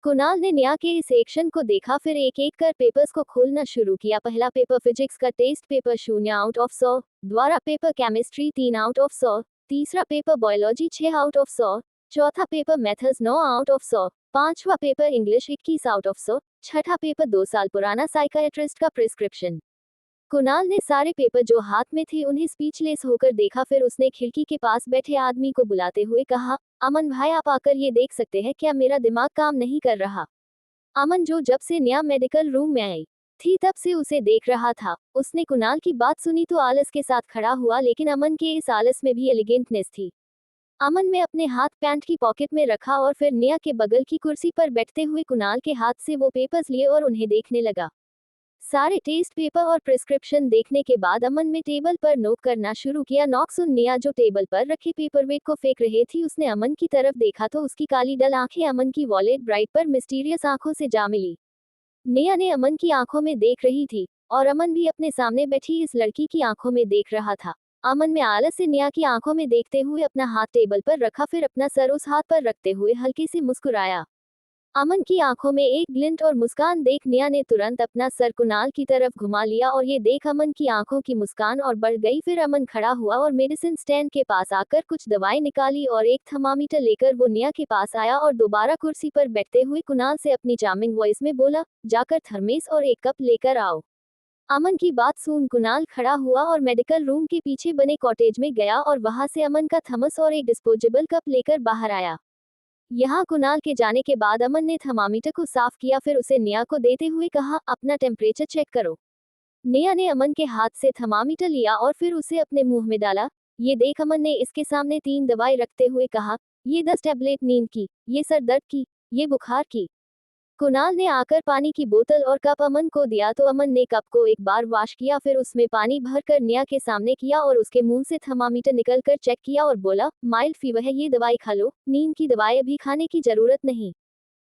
कुणाल ने निया के इस एक्शन को देखा, फिर एक एक कर पेपर्स को खोलना शुरू किया। पहला पेपर फिजिक्स का टेस्ट पेपर 0/100, द्वारा पेपर केमिस्ट्री 3/100, तीसरा पेपर बायोलॉजी 6/100, चौथा पेपर मैथ्स 9/100, पांचवा पेपर इंग्लिश 21/100, छठा पेपर 2 साल पुराना साइकाइट्रिस्ट का प्रिस्क्रिप्शन। कुणाल ने सारे पेपर जो हाथ में थे उन्हें स्पीचलेस होकर देखा, फिर उसने खिड़की के पास बैठे आदमी को बुलाते हुए कहा, अमन भाई, आप आकर ये देख सकते हैं क्या मेरा दिमाग काम नहीं कर रहा? अमन, जो जब से नया मेडिकल रूम में आई थी तब से उसे देख रहा था, उसने कुणाल की बात सुनी तो आलस के साथ खड़ा हुआ, लेकिन अमन के इस आलस में भी एलिगेंटनेस थी। अमन ने अपने हाथ पैंट की पॉकेट में रखा और फिर निया के बगल की कुर्सी पर बैठते हुए कुणाल के हाथ से वो पेपर्स लिए और उन्हें देखने लगा। सारे टेस्ट पेपर और प्रिस्क्रिप्शन देखने के बाद अमन ने टेबल पर नोट करना शुरू किया। नॉक सुन निया जो टेबल पर रखे पेपरवेट को फेंक रहे थी, उसने अमन की तरफ देखा तो उसकी काली डल आंखें अमन की वॉलेट ब्राइट पर मिस्टीरियस आंखों से जा मिली। निया ने अमन की आंखों में देख रही थी और अमन भी अपने सामने बैठी इस लड़की की आंखों में देख रहा था। अमन में आलस से निया की आंखों में देखते हुए अपना हाथ टेबल पर रखा, फिर अपना सर उस हाथ पर रखते हुए हल्के से मुस्कुराया। अमन की आंखों में एक ग्लिंट और मुस्कान देख निया ने तुरंत अपना सर कुणाल की तरफ घुमा लिया और ये देख अमन की आंखों की मुस्कान और बढ़ गई। फिर अमन खड़ा हुआ और मेडिसिन स्टैंड के पास आकर कुछ दवाई निकाली और एक थर्मामीटर लेकर वो निया के पास आया और दोबारा कुर्सी पर बैठते हुए कुणाल से अपनी चार्मिंग वॉइस में बोला, जाकर थर्मेस और एक कप लेकर आओ। अमन की बात सुन कुणाल खड़ा हुआ और मेडिकल रूम के पीछे बने कॉटेज में गया और वहां से अमन का थर्मस और एक डिस्पोजेबल कप लेकर बाहर आया। यहाँ कुणाल के जाने के बाद अमन ने थर्मामीटर को साफ किया, फिर उसे निया को देते हुए कहा, अपना टेम्परेचर चेक करो। निया ने अमन के हाथ से थर्मामीटर लिया और फिर उसे अपने मुंह में डाला। ये देख अमन ने इसके सामने 3 दवाई रखते हुए कहा, ये 10 टैबलेट नींद की, ये सर दर्द की, ये बुखार की। कुणाल ने आकर पानी की बोतल और कप अमन को दिया तो अमन ने कप को एक बार वॉश किया, फिर उसमें पानी भरकर नेहा के सामने किया और उसके मुंह से थर्मामीटर निकलकर चेक किया और बोला, माइल्ड फीवर है, ये दवाई खा लो, नींद की दवाई अभी खाने की जरूरत नहीं।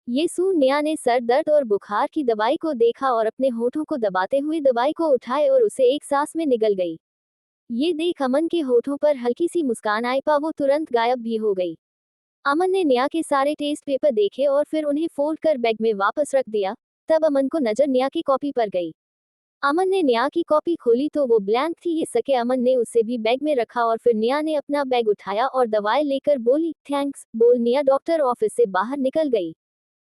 ये सुन नेहा ने सर दर्द और बुखार की दवाई को देखा और अपने होठों को दबाते हुए दवाई को उठाए और उसे एक सांस में निगल गई। ये देख अमन के होठों पर हल्की सी मुस्कान आई, पर वो तुरंत गायब भी हो गई। अमन ने नेहा के सारे टेस्ट पेपर देखे और फिर उन्हें फोल्ड कर बैग में वापस रख दिया। तब अमन को नजर नेहा की कॉपी पर गई। अमन ने नेहा की कॉपी खोली तो वो ब्लैंक थी। ये सके अमन ने उसे भी बैग में रखा और फिर नेहा ने अपना बैग उठाया और दवाई लेकर बोली, थैंक्स बोल नेहा डॉक्टर ऑफिस से बाहर निकल गई।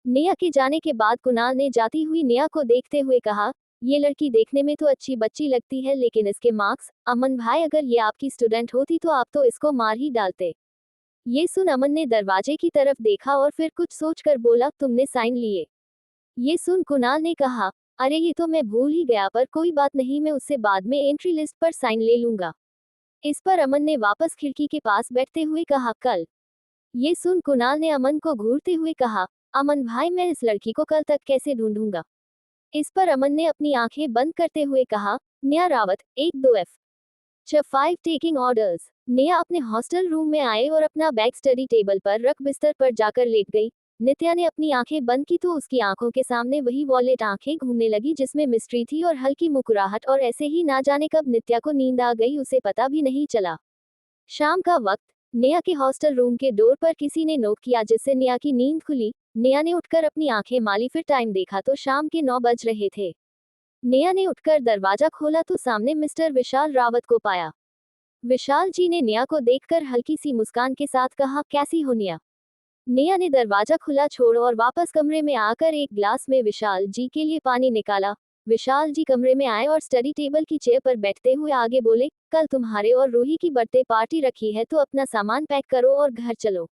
नेहा के जाने के बाद कुणाल ने जाती हुई नेहा को देखते हुए कहा, ये लड़की देखने में तो अच्छी बच्ची लगती है, लेकिन इसके मार्क्स, अमन भाई अगर ये आपकी स्टूडेंट होती तो आप तो इसको मार ही डालते। ये सुन अमन ने दरवाजे की तरफ देखा और फिर कुछ सोचकर बोला, तुमने साइन लिए? ये सुन कुणाल ने कहा, अरे ये तो मैं भूल ही गया, पर कोई बात नहीं, मैं उससे बाद में एंट्री लिस्ट पर साइन ले लूंगा। इस पर अमन ने वापस खिड़की के पास बैठते हुए कहा, कल। ये सुन कुणाल ने अमन को घूरते हुए कहा, अमन भाई मैं इस लड़की को कल तक कैसे ढूंढूंगा? इस पर अमन ने अपनी आंखें बंद करते हुए कहा, Neha Rawat 1-2 F 5 taking orders. Neha अपने हॉस्टल रूम में आए और अपना बैग स्टडी टेबल पर रख बिस्तर पर जाकर लेट गई। नित्या ने अपनी आंखें बंद की तो उसकी आंखों के सामने वही वॉलेट आंखें घूमने लगी जिसमें मिस्ट्री थी और हल्की मुस्कुराहट, और ऐसे ही ना जाने कब नित्या को नींद आ गई, उसे पता भी नहीं चला। शाम का वक्त। नेहा के हॉस्टल रूम के डोर पर किसी ने नॉक किया जिससे नेहा की नींद खुली। नेहा ने उठकर अपनी आंखें माली, फिर टाइम देखा तो शाम के 9 बज रहे थे। नेहा ने उठकर दरवाजा खोला तो सामने मिस्टर विशाल रावत को पाया। विशाल जी ने नेहा को देखकर हल्की सी मुस्कान के साथ कहा, कैसी हो नेहा? नेहा ने दरवाजा खुला छोड़ और वापस कमरे में आकर एक ग्लास में विशाल जी के लिए पानी निकाला। विशाल जी कमरे में आए और स्टडी टेबल की चेयर पर बैठते हुए आगे बोले, कल तुम्हारे और रूही की बर्थडे पार्टी रखी है तो अपना सामान पैक करो और घर चलो।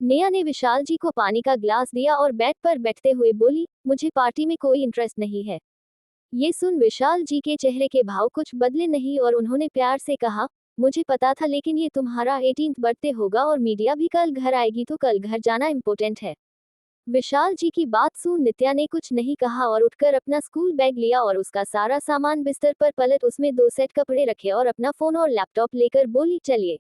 नेहा ने विशाल जी को पानी का ग्लास दिया और बेड पर बैठते हुए बोली, मुझे पार्टी में कोई इंटरेस्ट नहीं है। ये सुन विशाल जी के चेहरे के भाव कुछ बदले नहीं और उन्होंने प्यार से कहा, मुझे पता था, लेकिन ये तुम्हारा 18th बर्थडे होगा और मीडिया भी कल घर आएगी तो कल घर जाना इम्पोर्टेंट है। विशाल जी की बात सुन नित्या ने कुछ नहीं कहा और उठकर अपना स्कूल बैग लिया और उसका सारा सामान बिस्तर पर पलट उसमें 2 सेट कपड़े रखे और अपना फोन और लैपटॉप लेकर बोली, चलिए।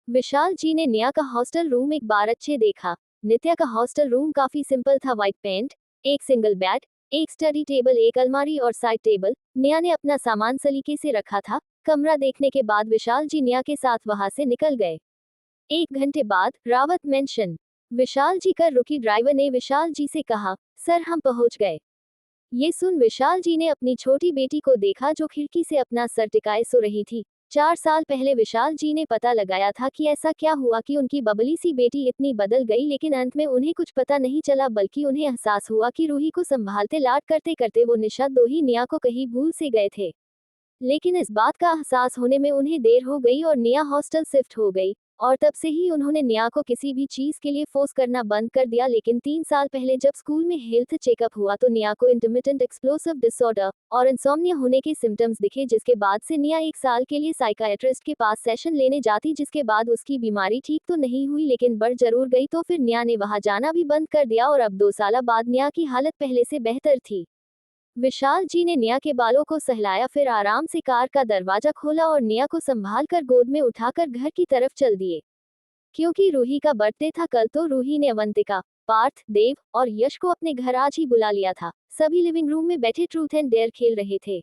विशाल जी ने नेहा का हॉस्टल रूम एक बार अच्छे देखा। नित्या का हॉस्टल रूम काफी सिंपल था, व्हाइट पेंट, एक सिंगल बेड, एक स्टडी टेबल, एक अलमारी और साइड टेबल। नेहा ने अपना सामान सलीके से रखा था। कमरा देखने के बाद विशाल जी नेहा के साथ वहां से निकल गए। 1 घंटे बाद रावत मेंशन। विशाल जी कर रुकी ड्राइवर ने विशाल जी से कहा, सर हम पहुंच गए। ये सुन विशाल जी ने अपनी छोटी बेटी को देखा जो खिड़की से अपना सर टिकाए सो रही थी। 4 साल पहले विशाल जी ने पता लगाया था कि ऐसा क्या हुआ कि उनकी बबली सी बेटी इतनी बदल गई, लेकिन अंत में उन्हें कुछ पता नहीं चला, बल्कि उन्हें एहसास हुआ कि रूही को संभालते लाड करते करते वो निशा ही नेहा को कहीं भूल से गए थे। लेकिन इस बात का एहसास होने में उन्हें देर हो गई और नेहा हॉस्टल शिफ्ट हो गई, और तब से ही उन्होंने नेहा को किसी भी चीज के लिए फोर्स करना बंद कर दिया। लेकिन 3 साल पहले जब स्कूल में हेल्थ चेकअप हुआ तो नेहा को इंटरमिटेंट एक्सप्लोसिव डिसऑर्डर और इंसोम्निया होने के सिम्टम्स दिखे, जिसके बाद से नेहा 1 साल के लिए साइकाइट्रिस्ट के पास सेशन लेने जाती, जिसके बाद उसकी बीमारी ठीक तो नहीं हुई लेकिन बढ़ जरूर गई, तो फिर नेहा ने वहां जाना भी बंद कर दिया और अब 2 साल बाद नेहा की हालत पहले से बेहतर थी। विशाल जी ने नेहा के बालों को सहलाया, फिर आराम से कार का दरवाजा खोला और नेहा को संभाल कर गोद में उठाकर घर की तरफ चल दिए। क्योंकि रूही का बर्थडे था कल, तो रूही ने अवंतिका, पार्थ, देव और यश को अपने घर आज ही बुला लिया था। सभी लिविंग रूम में बैठे ट्रूथ एंड डेयर खेल रहे थे।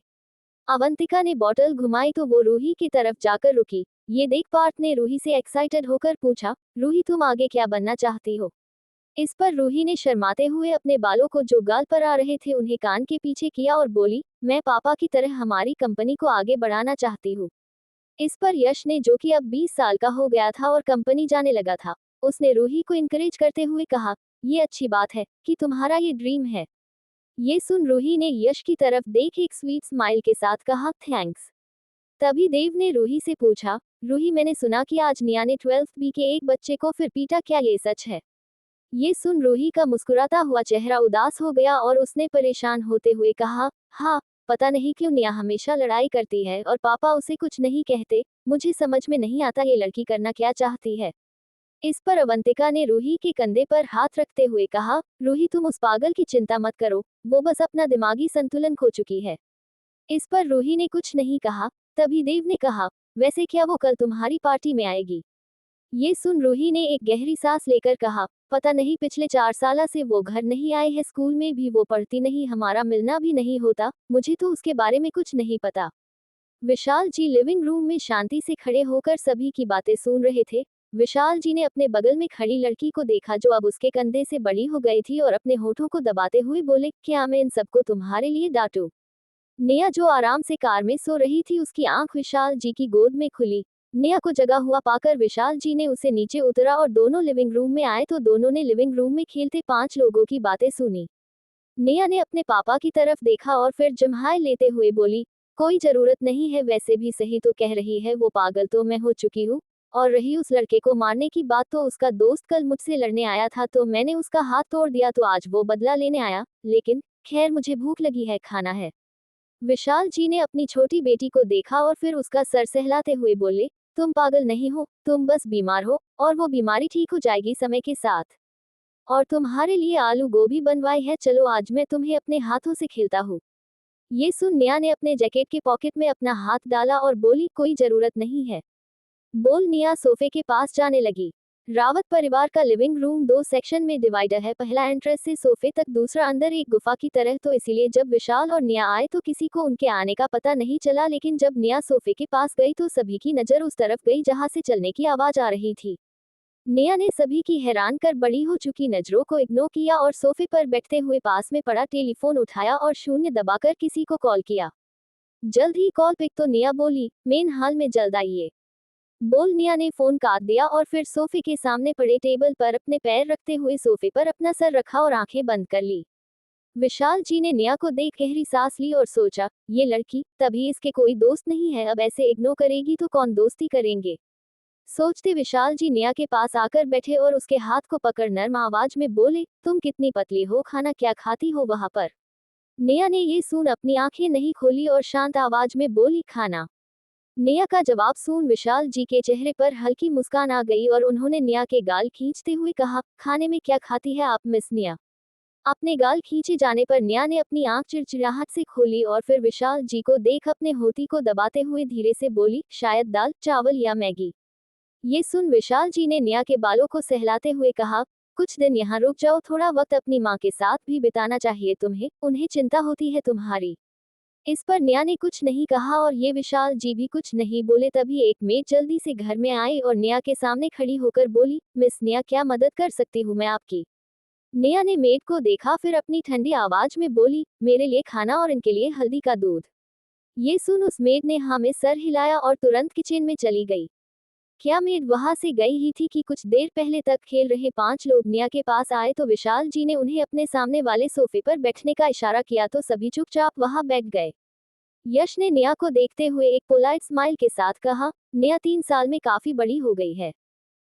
अवंतिका ने बॉटल घुमाई तो वो रूही की तरफ जाकर रुकी। ये देख पार्थ ने रूही से एक्साइटेड होकर पूछा, रूही तुम आगे क्या बनना चाहती हो? इस पर रूही ने शर्माते हुए अपने बालों को जो गाल पर आ रहे थे उन्हें कान के पीछे किया और बोली, मैं पापा की तरह हमारी कंपनी को आगे बढ़ाना चाहती हूँ। इस पर यश ने, जो कि अब 20 साल का हो गया था और कंपनी जाने लगा था, उसने रूही को इनकरेज करते हुए कहा, ये अच्छी बात है कि तुम्हारा ये ड्रीम है। ये सुन रूही ने यश की तरफ देख एक स्वीट स्माइल के साथ कहा, थैंक्स। तभी देव ने रूही से पूछा, रूही मैंने सुना कि आज निया ने 12th बी के एक बच्चे को फिर पीटा, क्या ये सच है? ये सुन रूही का मुस्कुराता हुआ चेहरा उदास हो गया और उसने परेशान होते हुए कहा, हाँ, पता नहीं क्यों निया हमेशा लड़ाई करती है और पापा उसे कुछ नहीं कहते, मुझे समझ में नहीं आता ये लड़की करना क्या चाहती है। इस पर अवंतिका ने रूही के कंधे पर हाथ रखते हुए कहा, रूही तुम उस पागल की चिंता मत करो, वो बस अपना दिमागी संतुलन खो चुकी है। इस पर रूही ने कुछ नहीं कहा। तभी देव ने कहा, वैसे क्या वो कल तुम्हारी पार्टी में आएगी? ये सुन रूही ने एक गहरी सांस लेकर कहा, पता नहीं पिछले 4 साल से वो घर नहीं आए हैं, स्कूल में भी वो पढ़ती नहीं, हमारा मिलना भी नहीं होता, मुझे तो उसके बारे में कुछ नहीं पता। विशाल जी लिविंग रूम में शांति से खड़े होकर सभी की बातें सुन रहे थे। विशाल जी ने अपने बगल में खड़ी लड़की को देखा जो अब उसके कंधे से बड़ी हो गई थी और अपने होठों को दबाते हुए बोले, क्या मैं इन सबको तुम्हारे लिए डांटूं? नेहा जो आराम से कार में सो रही थी, उसकी आंख विशाल जी की गोद में खुली। नेहा को जगा हुआ पाकर विशाल जी ने उसे नीचे उतरा और दोनों लिविंग रूम में आए तो दोनों ने लिविंग रूम में खेलते 5 लोगों की बातें सुनी। नेहा ने अपने पापा की तरफ देखा और फिर जम्हाई लेते हुए बोली, कोई जरूरत नहीं है, वैसे भी सही तो कह रही है, वो पागल तो मैं हो चुकी हूँ। और रही उस लड़के को मारने की बात, तो उसका दोस्त कल मुझसे लड़ने आया था तो मैंने उसका हाथ तोड़ दिया, तो आज वो बदला लेने आया, लेकिन खैर मुझे भूख लगी है, खाना है। विशाल जी ने अपनी छोटी बेटी को देखा और फिर उसका सर सहलाते हुए बोले, तुम पागल नहीं हो, तुम बस बीमार हो, और वो बीमारी ठीक हो जाएगी समय के साथ। और तुम्हारे लिए आलू गोभी बनवाई है, चलो आज मैं तुम्हें अपने हाथों से खिलता हूँ। ये सुन नेहा ने अपने जैकेट के पॉकेट में अपना हाथ डाला और बोली, कोई जरूरत नहीं है। बोल नेहा सोफे के पास जाने लगी। रावत परिवार का लिविंग रूम 2 सेक्शन में डिवाइडर है, पहला एंट्रेंस से सोफे तक, दूसरा अंदर एक गुफा की तरह, तो इसीलिए जब विशाल और नेहा आए तो किसी को उनके आने का पता नहीं चला, लेकिन जब नेहा सोफे के पास गई तो सभी की नजर उस तरफ गई जहां से चलने की आवाज आ रही थी। नेहा ने सभी की हैरान कर बड़ी हो चुकी नजरों को इग्नोर किया और सोफे पर बैठते हुए पास में पड़ा टेलीफोन उठाया और शून्य दबाकर किसी को कॉल किया। जल्द ही कॉल पिक, तो नेहा बोली, मेन हॉल में जल्द आइए। बोल नेहा ने फोन काट दिया और फिर सोफे के सामने पड़े टेबल पर अपने पैर रखते हुए सोफे पर अपना सर रखा और आंखें बंद कर ली। विशाल जी ने नेहा को देख गहरी सांस ली और सोचा, ये लड़की, तभी इसके कोई दोस्त नहीं है, अब ऐसे इग्नोर करेगी तो कौन दोस्ती करेंगे। सोचते विशाल जी नेहा के पास आकर बैठे और उसके हाथ को पकड़ नर्म आवाज में बोले, तुम कितनी पतली हो, खाना क्या खाती हो वहां पर? नेहा ने ये सुन अपनी आंखें नहीं खोली और शांत आवाज में बोली, खाना। नेहा का जवाब सुन विशाल जी के चेहरे पर हल्की मुस्कान आ गई और उन्होंने नेहा के गाल खींचते हुए कहा, खाने में क्या खाती है आप मिस नेहा? अपने गाल खींचे जाने पर नेहा ने अपनी आंख चिड़चिड़ाहट से खोली और फिर विशाल जी को देख अपने होठी को दबाते हुए धीरे से बोली, शायद दाल चावल या मैगी। ये सुन विशाल जी ने नेहा के बालों को सहलाते हुए कहा, कुछ दिन यहाँ रुक जाओ, थोड़ा वक्त अपनी माँ के साथ भी बिताना चाहिए तुम्हें, उन्हें चिंता होती है तुम्हारी। इस पर नेहा ने कुछ नहीं कहा और ये विशाल जी भी कुछ नहीं बोले। तभी एक मेड जल्दी से घर में आई और नेहा के सामने खड़ी होकर बोली, मिस नेहा, क्या मदद कर सकती हूँ मैं आपकी? नेहा ने मेड को देखा, फिर अपनी ठंडी आवाज में बोली, मेरे लिए खाना और इनके लिए हल्दी का दूध। ये सुन उस मेड ने हाँ में सर हिलाया और तुरंत किचन में चली गई। क्या मेड वहां से गई ही थी कि कुछ देर पहले तक खेल रहे 5 लोग नेहा के पास आए तो विशाल जी ने उन्हें अपने सामने वाले सोफे पर बैठने का इशारा किया तो सभी चुपचाप वहां बैठ गए। यश ने नेहा को देखते हुए एक पोलाइट स्माइल के साथ कहा, नेहा 3 साल में काफी बड़ी हो गई है।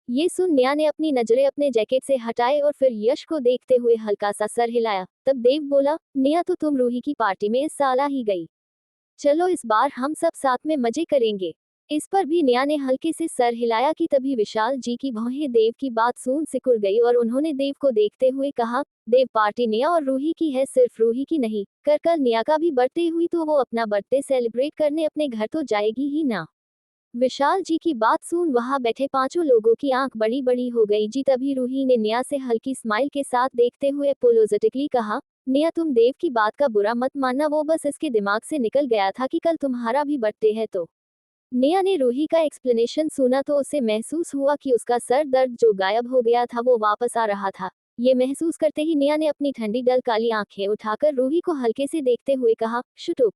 ये सुन नेहा ने अपनी नजरें अपने जैकेट से हटाए और फिर यश को देखते हुए हल्का सा सर हिलाया। तब देव बोला, नेहा तो तुम रूही की पार्टी में इस साल आ ही गई, चलो इस बार हम सब साथ में मजे करेंगे। इस पर भी नेहा ने हल्के से सर हिलाया कि तभी विशाल जी की भौहें देव की बात सुन सिकुड़ गई और उन्होंने देव को देखते हुए कहा, देव पार्टी नेहा और रूही की है, सिर्फ रूही की नहीं, कल नेहा का भी बर्थडे हुई तो वो अपना बर्थडे सेलिब्रेट करने अपने घर तो जाएगी ही ना। विशाल जी की बात सुन वहां बैठे 5 लोगों की आंख बड़ी बड़ी हो गई जी। तभी रूही ने नेहा से हल्की स्माइल के साथ देखते हुए अपोलोजेटिकली कहा, नेहा तुम देव की बात का बुरा मत मानना, वो बस इसके दिमाग से निकल गया था कि कल तुम्हारा भी बर्थडे है। तो नेहा ने रूही का एक्सप्लेनेशन सुना तो उसे महसूस हुआ कि उसका सर दर्द जो गायब हो गया था वो वापस आ रहा था। ये महसूस करते ही नेहा ने अपनी ठंडी डल काली आंखें उठाकर रूही को हल्के से देखते हुए कहा, शुटुप।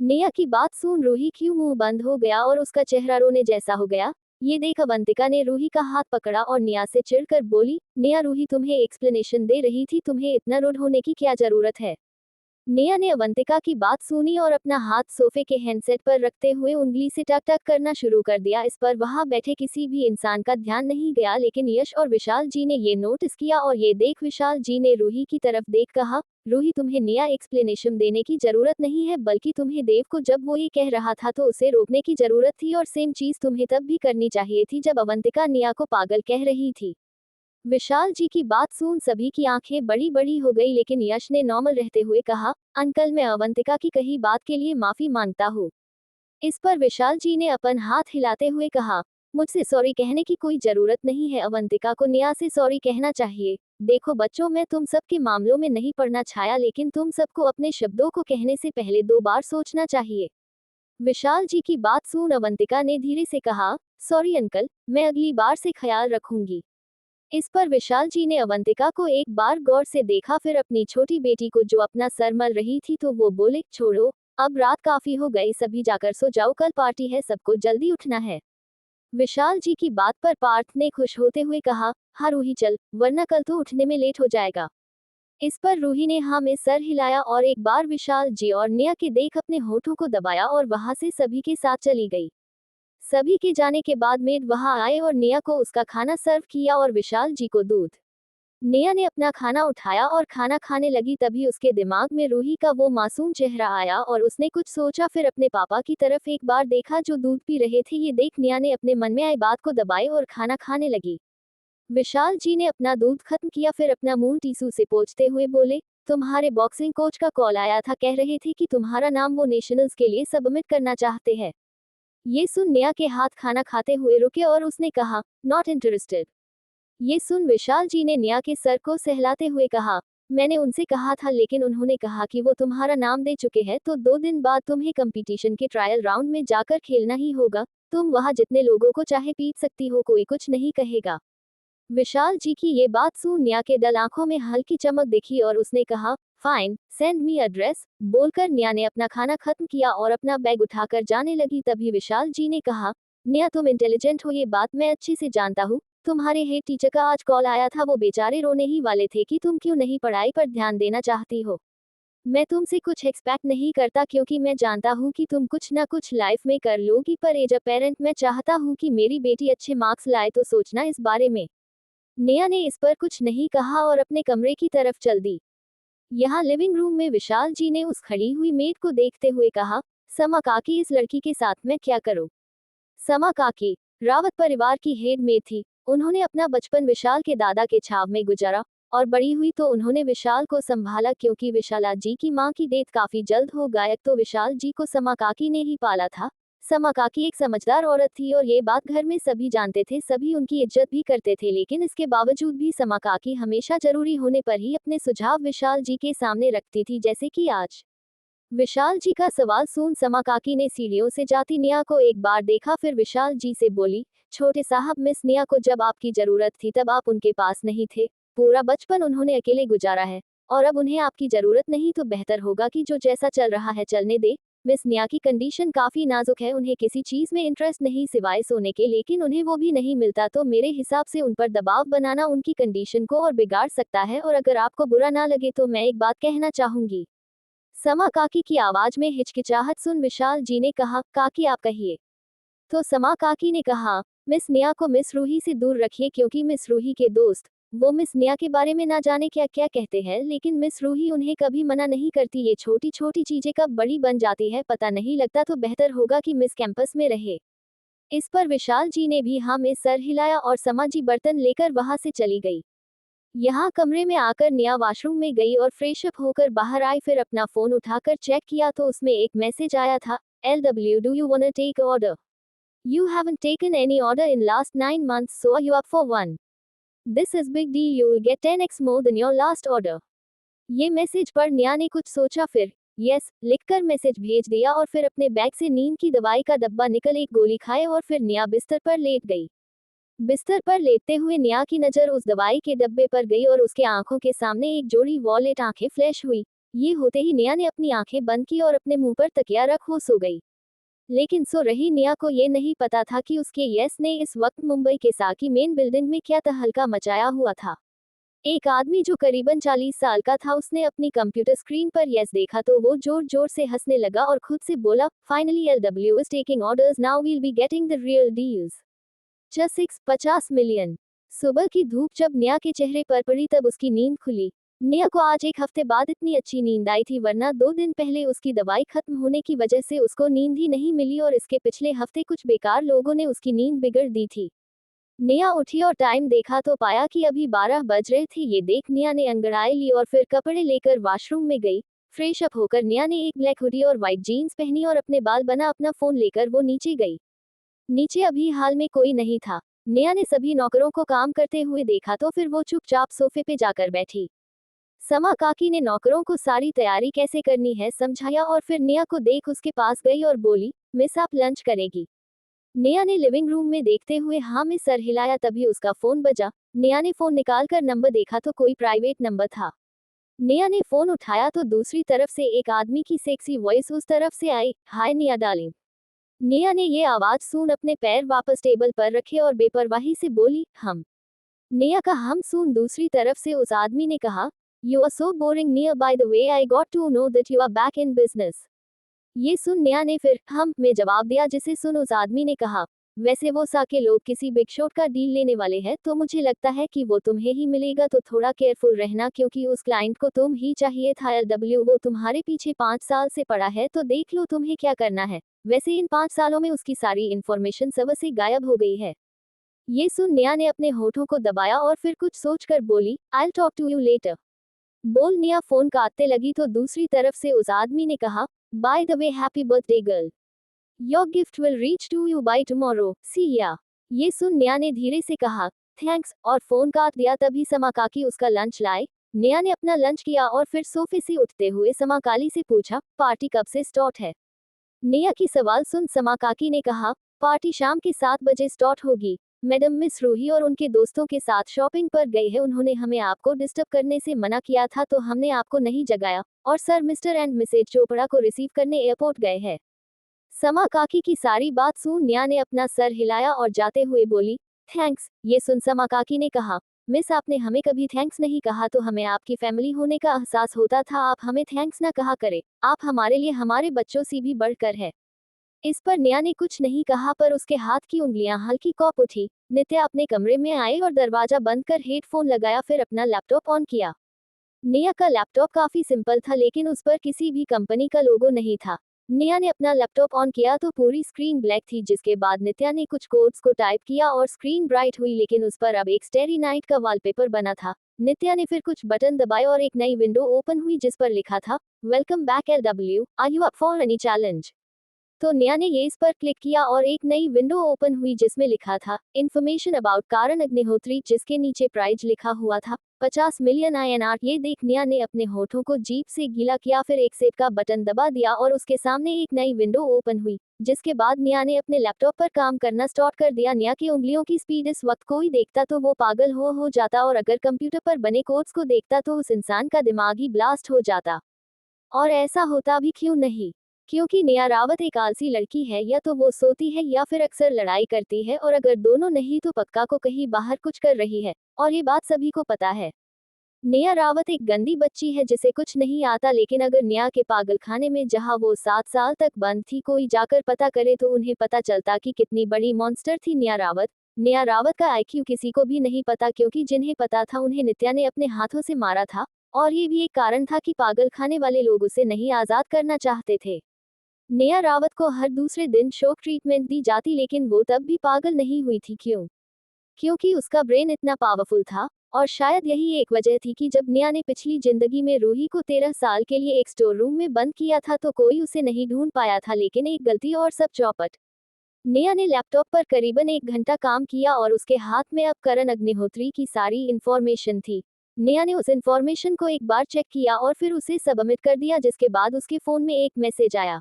नेहा की बात सुन रूही क्यों मुंह बंद हो गया और उसका चेहरा रोने जैसा हो गया। ये देख अवंतिका ने रूही का हाथ पकड़ा और नेहा से चिढ़कर बोली, नेहा रूही तुम्हें एक्सप्लेनेशन दे रही थी, तुम्हें इतना रूड होने की क्या जरूरत है? नेहा ने अवंतिका की बात सुनी और अपना हाथ सोफे के हैंडसेट पर रखते हुए उंगली से टक टक करना शुरू कर दिया। इस पर वहां बैठे किसी भी इंसान का ध्यान नहीं गया, लेकिन यश और विशाल जी ने ये नोटिस किया और ये देख विशाल जी ने रूही की तरफ देख कहा, रूही तुम्हें नया एक्सप्लेनेशन देने की जरूरत नहीं है, बल्कि तुम्हें देव को जब वो ये कह रहा था तो उसे रोकने की जरूरत थी, और सेम चीज तुम्हें तब भी करनी चाहिए थी जब अवंतिका निया को पागल कह रही थी। विशाल जी की बात सुन सभी की आंखें बड़ी बड़ी हो गई, लेकिन यश ने नॉर्मल रहते हुए कहा, अंकल मैं अवंतिका की कही बात के लिए माफी मांगता हूँ। इस पर विशाल जी ने अपन हाथ हिलाते हुए कहा, मुझसे सॉरी कहने की कोई जरूरत नहीं है, अवंतिका को निया से सॉरी कहना चाहिए। देखो बच्चों, मैं तुम सबके मामलों में नहीं पड़ना चाहा, लेकिन तुम सबको अपने शब्दों को कहने से पहले 2 बार सोचना चाहिए। विशाल जी की बात सुन अवंतिका ने धीरे से कहा, सॉरी अंकल, मैं अगली बार से ख्याल रखूंगी। इस पर विशाल जी ने अवंतिका को एक बार गौर से देखा, फिर अपनी छोटी बेटी को जो अपना सर मल रही थी, तो वो बोले, छोड़ो, अब रात काफी हो गई, सभी जाकर सो जाओ, कल पार्टी है, सबको जल्दी उठना है। विशाल जी की बात पर पार्थ ने खुश होते हुए कहा, हाँ रूही चल, वरना कल तो उठने में लेट हो जाएगा। इस पर रूही ने हाँ में सर हिलाया और एक बार विशाल जी और निया के देख अपने होठों को दबाया और वहां से सभी के साथ चली गई। सभी के जाने के बाद मेड वहां आए और निया को उसका खाना सर्व किया और विशाल जी को दूध। निया ने अपना खाना उठाया और खाना खाने लगी, तभी उसके दिमाग में रूही का वो मासूम चेहरा आया और उसने कुछ सोचा, फिर अपने पापा की तरफ एक बार देखा जो दूध पी रहे थे। ये देख निया ने अपने मन में आई बात को दबाए और खाना खाने लगी। विशाल जी ने अपना दूध खत्म किया, फिर अपना मुंह टीसू से पोंछते हुए बोले, तुम्हारे बॉक्सिंग कोच का कॉल आया था, कह रहे थे कि तुम्हारा नाम वो नेशनल्स के लिए सबमिट करना चाहते हैं। ये सुन निया के हाथ खाना खाते हुए रुके और उसने कहा, नॉट इंटरेस्टेड। ये सुन विशाल जी ने निया के सर को सहलाते हुए कहा, मैंने उनसे कहा था, लेकिन उन्होंने कहा कि वो तुम्हारा नाम दे चुके हैं, तो 2 दिन बाद तुम्हें कंपटीशन के ट्रायल राउंड में जाकर खेलना ही होगा। तुम वहां जितने लोगों को चाहे पीट सकती हो, कोई कुछ नहीं कहेगा। विशाल जी की ये बात सुन निया के डल आंखों में हल्की चमक दिखी और उसने कहा, फाइन, सेंड मी एड्रेस। बोलकर निया ने अपना खाना खत्म किया और अपना बैग उठाकर जाने लगी। तभी विशाल जी ने कहा, निया तुम इंटेलिजेंट हो, ये बात मैं अच्छे से जानता हूँ। तुम्हारे हेड टीचर का आज कॉल आया था, वो बेचारे रोने ही वाले थे कि तुम क्यों नहीं पढ़ाई पर ध्यान देना चाहती हो। मैं तुमसे कुछ एक्सपेक्ट नहीं करता, क्योंकि मैं जानता हूँ कि तुम कुछ ना कुछ लाइफ में कर लोगी, पर एज अ पेरेंट मैं चाहता हूँ कि मेरी बेटी अच्छे मार्क्स लाए, तो सोचना इस बारे में। निया ने इस पर कुछ नहीं कहा और अपने कमरे की तरफ चल दी। यहाँ लिविंग रूम में विशाल जी ने उस खड़ी हुई मेड को देखते हुए कहा, समा काकी, इस लड़की के साथ मैं क्या करूं। समा काकी रावत परिवार की हेड मेड थी। उन्होंने अपना बचपन विशाल के दादा के छाव में गुजारा और बड़ी हुई तो उन्होंने विशाल को संभाला, क्योंकि विशाला जी की मां की डेथ काफी जल्द हो गई, तो विशाल जी को समा काकी ने ही पाला था। समा काकी एक समझदार औरत थी और ये बात घर में सभी जानते थे, सभी उनकी इज्जत भी करते थे, लेकिन इसके बावजूद भी समा काकी हमेशा जरूरी होने पर ही अपने सुझाव विशाल जी के सामने रखती थी, जैसे कि आज। विशाल जी का सवाल सुन समा काकी ने सीढ़ियों से जाती निया को एक बार देखा, फिर विशाल जी से बोली, छोटे साहब, मिस निया को जब आपकी जरूरत थी तब आप उनके पास नहीं थे। पूरा बचपन उन्होंने अकेले गुजारा है और अब उन्हें आपकी जरूरत नहीं, तो बेहतर होगा कि जो जैसा चल रहा है चलने दे। मिस निया की कंडीशन काफी नाजुक है, उन्हें किसी चीज में इंटरेस्ट नहीं सिवाय सोने के, लेकिन उन्हें वो भी नहीं मिलता, तो मेरे हिसाब से उन पर दबाव बनाना उनकी कंडीशन को और बिगाड़ सकता है। और अगर आपको बुरा ना लगे तो मैं एक बात कहना चाहूंगी। समा काकी की आवाज में हिचकिचाहट सुन विशाल जी ने कहा, काकी आप कहिए। तो समा काकी ने कहा, मिस निया को मिस रूही से दूर रखिए, क्योंकि मिस रूही के दोस्त वो मिस निया के बारे में ना जाने क्या क्या कहते हैं, लेकिन मिस रूही उन्हें कभी मना नहीं करती। ये छोटी छोटी चीजें कब बड़ी बन जाती है पता नहीं लगता, तो बेहतर होगा कि मिस कैंपस में रहे। इस पर विशाल जी ने भी हाँ में सर हिलाया और समा जी बर्तन लेकर वहां से चली गई। यहाँ कमरे में आकर निया वॉशरूम में गई और फ्रेशअप होकर बाहर आई, फिर अपना फोन उठाकर चेक किया तो उसमें एक मैसेज आया था, LW, do you wanna take order? You haven't taken any order in last 9 months, so are you up for one? This is big deal, you will get 10x more than your last order. ये message पर निया ने कुछ सोचा, फिर yes लिखकर message भेज दिया और फिर अपने बैग से नींद की दवाई का डब्बा निकल एक गोली खाए और फिर निया बिस्तर पर लेट गई। बिस्तर पर लेटते हुए निया की नजर उस दवाई के डब्बे पर गई और उसके आंखों के सामने एक जोड़ी वॉलेट आंखें फ्लैश हुई। ये होते ही निया ने अपनी आंखें बंद की और अपने मुंह पर तकिया रख वो सो गई। लेकिन सो रही निया को ये नहीं पता था कि उसके यस ने इस वक्त मुंबई के साकी मेन बिल्डिंग में क्या तहलका मचाया हुआ था। एक आदमी जो करीबन 40 साल का था, उसने अपनी कंप्यूटर स्क्रीन पर यस देखा तो वो जोर जोर से हंसने लगा और खुद से बोला, finally LW is taking orders, now we'll be getting the real deals. just 50 million. सुबह की धूप जब निया के चेहरे पर पड़ी तब उसकी नींद खुली। नेहा को आज एक हफ्ते बाद इतनी अच्छी नींद आई थी, वरना 2 दिन पहले उसकी दवाई खत्म होने की वजह से उसको नींद ही नहीं मिली और इसके पिछले हफ्ते कुछ बेकार लोगों ने उसकी नींद बिगड़ दी थी। नेहा उठी और टाइम देखा तो पाया कि अभी 12 बज रहे थे। ये देख नेहा ने अंगड़ाई ली और फिर कपड़े लेकर वॉशरूम में गई। फ्रेश अप होकर नेहा ने एक ब्लैक हुडी और व्हाइट जीन्स पहनी और अपने बाल बना अपना फोन लेकर वो नीचे गई। नीचे अभी हाल में कोई नहीं था। नेहा ने सभी नौकरों को काम करते हुए देखा तो फिर वो चुपचाप सोफे पे जाकर बैठी। समा काकी ने नौकरों को सारी तैयारी कैसे करनी है समझाया और फिर नेहा को देख उसके पास गई और बोली, मिस आप लंच करेगी? नेहा ने लिविंग रूम में देखते हुए हाँ में सर हिलाया। तभी उसका फोन बजा। नेहा ने फोन निकालकर नंबर देखा तो कोई प्राइवेट नंबर था। नेहा ने फोन उठाया तो दूसरी तरफ से एक आदमी की सेक्सी वॉइस उस तरफ से आई, हाय नेहा डार्लिंग। नेहा ने ये आवाज सुन अपने पैर वापस टेबल पर रखे और बेपरवाही से बोली, हम। नेहा का हम सुन दूसरी तरफ से उस आदमी ने कहा, you are so boring Neha, by the way I got to know that you are back in business. ये सुन नेहा ने फिर हम में जवाब दिया, जिसे सुन उस आदमी ने कहा, वैसे वो साके लोग किसी बिग शॉट का डील लेने वाले हैं तो मुझे लगता है कि वो तुम्हें ही मिलेगा, तो थोड़ा केयरफुल रहना क्योंकि उस क्लाइंट को तुम ही चाहिए था। LW वो तुम्हारे पीछे 5 साल से पड़ा है तो देख लो तुम्हें क्या करना है। वैसे इन 5 सालों में उसकी सारी इन्फॉर्मेशन सब से गायब हो गई है। ये सुन नेहा ने अपने होठों को दबाया और फिर कुछ सोचकर बोली, I talk to you later. बोल नेहा फोन काटते लगी तो दूसरी तरफ से उस आदमी ने कहा, by the way happy birthday girl, your gift will reach to you by tomorrow, see ya. ये सुन नेहा ने धीरे से कहा, थैंक्स, और फोन काट दिया। तभी समा काकी उसका लंच लाए। नेहा ने अपना लंच किया और फिर सोफे से उठते हुए समा काली से पूछा, पार्टी कब से स्टार्ट है? नेहा की सवाल सुन समा काकी ने कहा, पार्टी शाम के 7 बजे स्टार्ट होगी। मैडम मिस रूही और उनके दोस्तों के साथ शॉपिंग पर गई है, उन्होंने हमें आपको डिस्टर्ब करने से मना किया था तो हमने आपको नहीं जगाया, और sir Mr and Mrs Chopra को रिसीव करने एयरपोर्ट गए हैं। समा काकी की सारी बात सुन नेहा ने अपना सर हिलाया और जाते हुए बोली, थैंक्स। ये सुन समा काकी ने कहा, मिस आपने हमें कभी थैंक्स नहीं कहा, तो हमें आपकी फैमिली होने का एहसास होता था, आप हमें थैंक्स ना कहा करें, आप हमारे लिए हमारे बच्चों से भी बढ़कर है। इस पर नेहा ने कुछ नहीं कहा पर उसके हाथ की उंगलियां हल्की कॉप उठी। नित्या अपने कमरे में आए और दरवाजा बंद कर हेडफोन लगाया, फिर अपना लैपटॉप ऑन किया। नेहा का लैपटॉप काफी सिंपल था लेकिन उस पर किसी भी कंपनी का लोगो नहीं था। नेहा ने अपना लैपटॉप ऑन किया तो पूरी स्क्रीन ब्लैक थी, जिसके बाद नित्या ने कुछ कोड्स को टाइप किया और स्क्रीन ब्राइट हुई, लेकिन उस पर अब एक स्टेरी नाइट का वॉलपेपर बना था। नित्या ने फिर कुछ बटन दबाए और एक नई विंडो ओपन हुई जिस पर लिखा था, welcome back LW, are you up for any challenge? तो नेहा ने ये इस पर क्लिक किया और एक नई विंडो ओपन हुई जिसमें लिखा था, इन्फॉर्मेशन अबाउट कारण अग्निहोत्री, जिसके नीचे प्राइज लिखा हुआ था 50 मिलियन INR। ये देख नेहा ने अपने होठों को जीभ से गीला किया, फिर एक सेव का बटन दबा दिया और उसके सामने एक नई विंडो ओपन हुई, जिसके बाद नेहा ने अपने लैपटॉप पर काम करना स्टार्ट कर दिया। नेहा की उंगलियों की स्पीड इस वक्त कोई देखता तो वो पागल हो जाता, और अगर कंप्यूटर पर बने कोड्स को देखता तो उस इंसान का दिमाग ही ब्लास्ट हो जाता। और ऐसा होता भी क्यों नहीं, क्योंकि नेहा रावत एक आलसी लड़की है, या तो वो सोती है या फिर अक्सर लड़ाई करती है, और अगर दोनों नहीं तो पक्का को कहीं बाहर कुछ कर रही है, और ये बात सभी को पता है। नेहा रावत एक गंदी बच्ची है जिसे कुछ नहीं आता, लेकिन अगर नेहा के पागलखाने में जहां वो 7 साल तक बंद थी कोई जाकर पता करे तो उन्हें पता चलता कि कितनी बड़ी मॉन्स्टर थी नेहा रावत। नेहा रावत का IQ किसी को भी नहीं पता, क्योंकि जिन्हें पता था उन्हें नित्या ने अपने हाथों से मारा था, और ये भी एक कारण था कि पागलखाने वाले लोग उसे नहीं आजाद करना चाहते थे। नेहा रावत को हर दूसरे दिन शॉक ट्रीटमेंट दी जाती, लेकिन वो तब भी पागल नहीं हुई थी। क्यों? क्योंकि उसका ब्रेन इतना पावरफुल था। और शायद यही एक वजह थी कि जब नेहा ने पिछली जिंदगी में रूही को 13 साल के लिए एक स्टोर रूम में बंद किया था तो कोई उसे नहीं ढूंढ पाया था, लेकिन एक गलती और सब चौपट। नेहा ने लैपटॉप पर करीबन 1 घंटा काम किया और उसके हाथ में अब करण अग्निहोत्री की सारी इंफॉर्मेशन थी। नेहा ने उस इंफॉर्मेशन को एक बार चेक किया और फिर उसे सबमिट कर दिया, जिसके बाद उसके फोन में एक मैसेज आया।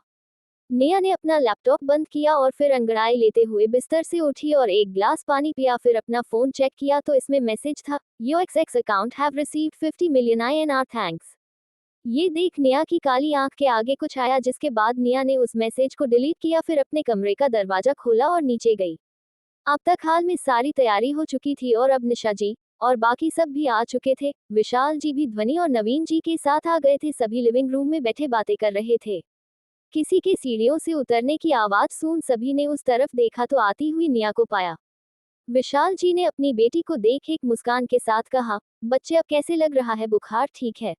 नेहा ने अपना लैपटॉप बंद किया और फिर अंगड़ाई लेते हुए बिस्तर से उठी और एक ग्लास पानी पिया, फिर अपना फोन चेक किया तो इसमें मैसेज था, your XX account have received 50 million INR, thanks. ये देख नेहा की काली आंख के आगे कुछ आया, जिसके बाद नेहा ने उस मैसेज को डिलीट किया, फिर अपने कमरे का दरवाजा खोला और नीचे गई। अब तक हाल में सारी तैयारी हो चुकी थी और अब निशा जी और बाकी सब भी आ चुके थे। विशाल जी भी ध्वनि और नवीन जी के साथ आ गए थे। सभी लिविंग रूम में बैठे बातें कर रहे थे। किसी के सीढ़ियों से उतरने की आवाज सुन सभी ने उस तरफ देखा तो आती हुई नेहा को पाया। विशाल जी ने अपनी बेटी को देख एक मुस्कान के साथ कहा, बच्चे अब कैसे लग रहा है, बुखार ठीक है?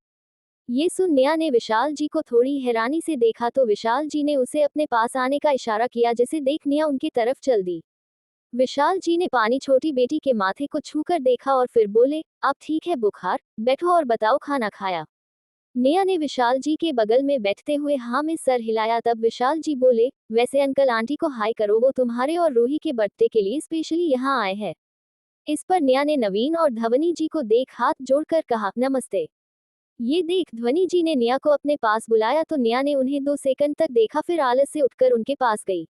ये सुन नेहा ने विशाल जी को थोड़ी हैरानी से देखा तो विशाल जी ने उसे अपने पास आने का इशारा किया, जिसे देख नेहा उनकी तरफ चल दी। विशाल जी ने पानी छोटी बेटी के माथे को छूकर देखा और फिर बोले, अब ठीक है बुखार, बैठो और बताओ खाना खाया? नेहा ने विशाल जी के बगल में बैठते हुए हाँ में सर हिलाया। तब विशाल जी बोले, वैसे अंकल आंटी को हाय करो, वो तुम्हारे और रूही के बर्थडे के लिए स्पेशली यहाँ आए हैं। इस पर नेहा ने नवीन और ध्वनि जी को देख हाथ जोड़कर कहा, नमस्ते। ये देख ध्वनि जी ने नेहा को अपने पास बुलाया तो नेहा ने उन्हें 2 सेकंड तक देखा, फिर आलस से उठकर उनके पास गई।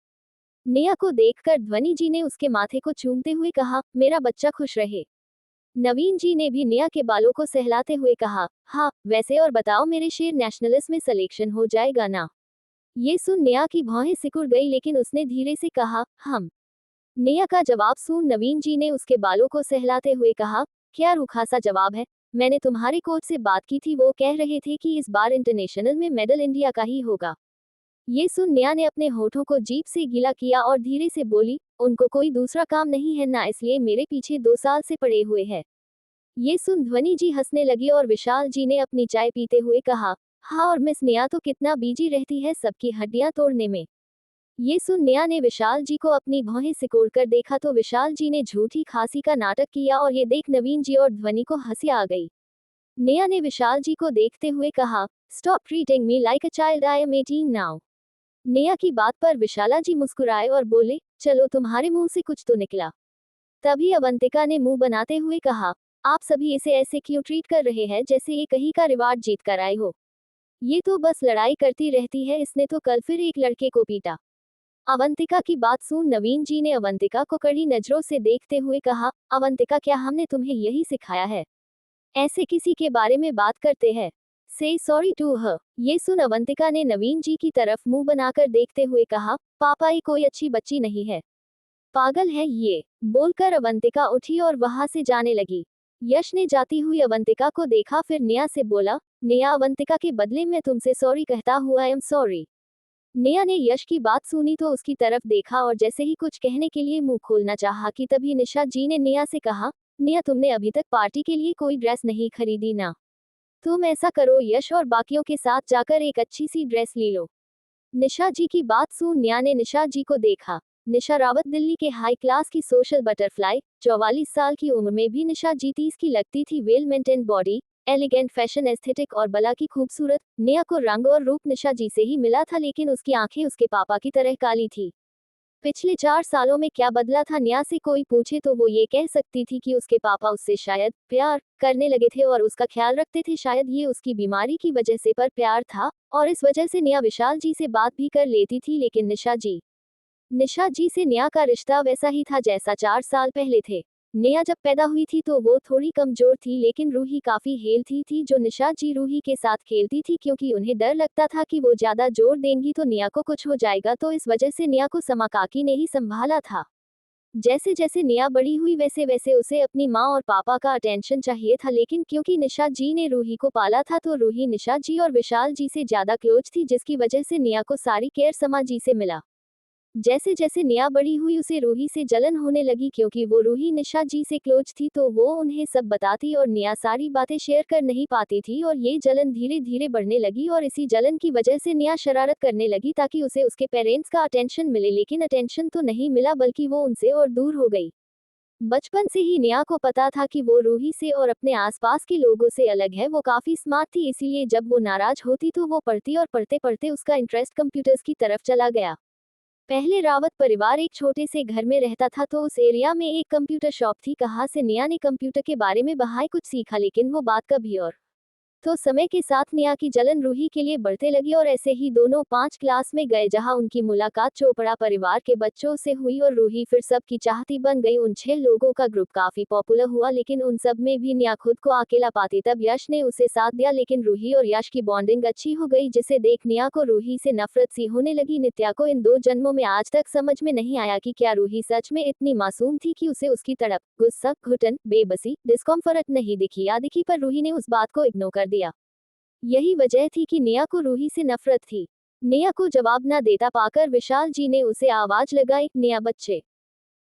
नेहा को देखकर ध्वनि जी ने उसके माथे को चूमते हुए कहा, मेरा बच्चा खुश रहे। नवीन जी ने भी नेहा के बालों को सहलाते हुए कहा, हाँ वैसे और बताओ मेरे शेर, नेशनलिस्ट में सिलेक्शन हो जाएगा ना? ये सुन नेहा की भौहें सिकुड़ गई, लेकिन उसने धीरे से कहा, हम। नेहा का जवाब सुन नवीन जी ने उसके बालों को सहलाते हुए कहा, क्या रूखा सा जवाब है, मैंने तुम्हारे कोच से बात की थी, वो कह रहे थे कि इस बार इंटरनेशनल में मेडल इंडिया का ही होगा। ये सुन नेहा ने अपने होठों को जीभ से गीला किया और धीरे से बोली, उनको कोई दूसरा काम नहीं है ना, इसलिए मेरे पीछे 2 साल से पड़े हुए हैं। ये सुन ध्वनि जी हंसने लगी और विशाल जी ने अपनी चाय पीते हुए कहा, हाँ और मिस नेहा तो कितना बिजी रहती है सबकी हड्डियां तोड़ने में। ये सुन नेहा ने विशाल जी को अपनी भौहें सिकोड़कर देखा तो विशाल जी ने झूठी खांसी का नाटक किया और ये देख नवीन जी और ध्वनि को हंसी आ गई। नेहा ने विशाल जी को देखते हुए कहा, stop treating me like a child, I am 18 now. Neha की बात पर विशाला जी मुस्कुराए और बोले, चलो तुम्हारे मुंह से कुछ तो निकला। तभी अवंतिका ने मुंह बनाते हुए कहा, आप सभी इसे ऐसे क्यों ट्रीट कर रहे हैं जैसे ये कहीं का रिवार्ड जीत कर आए हो? ये तो बस लड़ाई करती रहती है, इसने तो कल फिर एक लड़के को पीटा। अवंतिका की बात सुन नवीन जी ने अवंतिका को कड़ी नजरों से देखते हुए कहा, अवंतिका क्या हमने तुम्हें यही सिखाया है? ऐसे किसी के बारे में बात करते हैं? से सॉरी टू हर। ये सुन अवंतिका ने नवीन जी की तरफ मुंह बनाकर देखते हुए कहा, पापा ये कोई अच्छी बच्ची नहीं है, पागल है ये। बोलकर अवंतिका उठी और वहां से जाने लगी। यश ने जाती हुई अवंतिका को देखा, फिर नेहा से बोला, नेहा अवंतिका के बदले में तुमसे सॉरी कहता हुआ, आई एम सॉरी। नेहा ने यश की बात सुनी तो उसकी तरफ देखा और जैसे ही कुछ कहने के लिए मुंह खोलना चाहा कि तभी निशा जी ने नेहा से कहा, नेहा तुमने अभी तक पार्टी के लिए कोई ड्रेस नहीं खरीदी ना? तुम ऐसा करो यश और बाकियों के साथ जाकर एक अच्छी सी ड्रेस ले लो। निशा जी की बात सुन नेहा ने निशा जी को देखा। निशा रावत दिल्ली के हाई क्लास की सोशल बटरफ्लाई, 44 साल की उम्र में भी निशा जी 30 की लगती थी। Well maintain body, elegant fashion aesthetic और बला की खूबसूरत। नेहा को रंग और रूप निशा जी से ही मिला था, लेकिन उसकी आंखें उसके पापा की तरह काली थी। पिछले 4 सालों में क्या बदला था नेहा से कोई पूछे तो वो ये कह सकती थी कि उसके पापा उससे शायद प्यार करने लगे थे और उसका ख्याल रखते थे, शायद ये उसकी बीमारी की वजह से, पर प्यार था और इस वजह से नेहा विशाल जी से बात भी कर लेती थी। लेकिन निशा जी से नेहा का रिश्ता वैसा ही था जैसा 4 साल पहले थे। नेहा जब पैदा हुई थी तो वो थोड़ी कमजोर थी, लेकिन रूही काफी हेल्थी थी। जो निशा जी रूही के साथ खेलती थी क्योंकि उन्हें डर लगता था कि वो ज्यादा जोर देंगी तो नेहा को कुछ हो जाएगा, तो इस वजह से नेहा को समा काकी ने ही संभाला था। जैसे जैसे नेहा बड़ी हुई वैसे वैसे उसे अपनी माँ और पापा का अटेंशन चाहिए था, लेकिन क्योंकि निशा जी ने रूही को पाला था तो रूही निशा जी और विशाल जी से ज्यादा क्लोज थी, जिसकी वजह से नेहा को सारी केयर समा जी से मिला। जैसे जैसे नेहा बड़ी हुई उसे रूही से जलन होने लगी, क्योंकि वो रूही निशा जी से क्लोज थी तो वो उन्हें सब बताती और नेहा सारी बातें शेयर कर नहीं पाती थी, और ये जलन धीरे धीरे बढ़ने लगी और इसी जलन की वजह से नेहा शरारत करने लगी ताकि उसे उसके पेरेंट्स का अटेंशन मिले, लेकिन अटेंशन तो नहीं मिला बल्कि वो उनसे और दूर हो गई। बचपन से ही नेहा को पता था कि वो रूही से और अपने आसपास के लोगों से अलग है। वो काफी स्मार्ट थी, इसीलिए जब वो नाराज होती तो वो पढ़ती और पढ़ते पढ़ते उसका इंटरेस्ट कंप्यूटर्स की तरफ चला गया। पहले रावत परिवार एक छोटे से घर में रहता था तो उस एरिया में एक कंप्यूटर शॉप थी। कहाँ से नेहा ने कंप्यूटर के बारे में बाहर कुछ सीखा, लेकिन वो बात कभी और। तो समय के साथ नेहा की जलन रूही के लिए बढ़ते लगी और ऐसे ही दोनों 5 क्लास में गए, जहां उनकी मुलाकात चोपड़ा परिवार के बच्चों से हुई और रूही फिर सबकी चाहती बन गई। उन 6 लोगों का ग्रुप काफी पॉपुलर हुआ, लेकिन उन सब में भी नेहा खुद को अकेला पाती। तब यश ने उसे साथ दिया, लेकिन रूही और यश की बॉन्डिंग अच्छी हो गई, जिसे देख नेहा को रूही से नफरत सी होने लगी। नित्या को इन 2 जन्मों में आज तक समझ में नहीं आया कि क्या रूही सच में इतनी मासूम थी कि उसे उसकी तड़प, गुस्सा, घुटन, बेबसी, डिस्कम्फर्ट नहीं दिखी या दिखी, पर रूही ने उस बात को इग्नोर कर दिया। यही वजह थी कि नेहा को रूही से नफरत थी। नेहा को जवाब न देता पाकर विशाल जी ने उसे आवाज लगाई, नेहा बच्चे।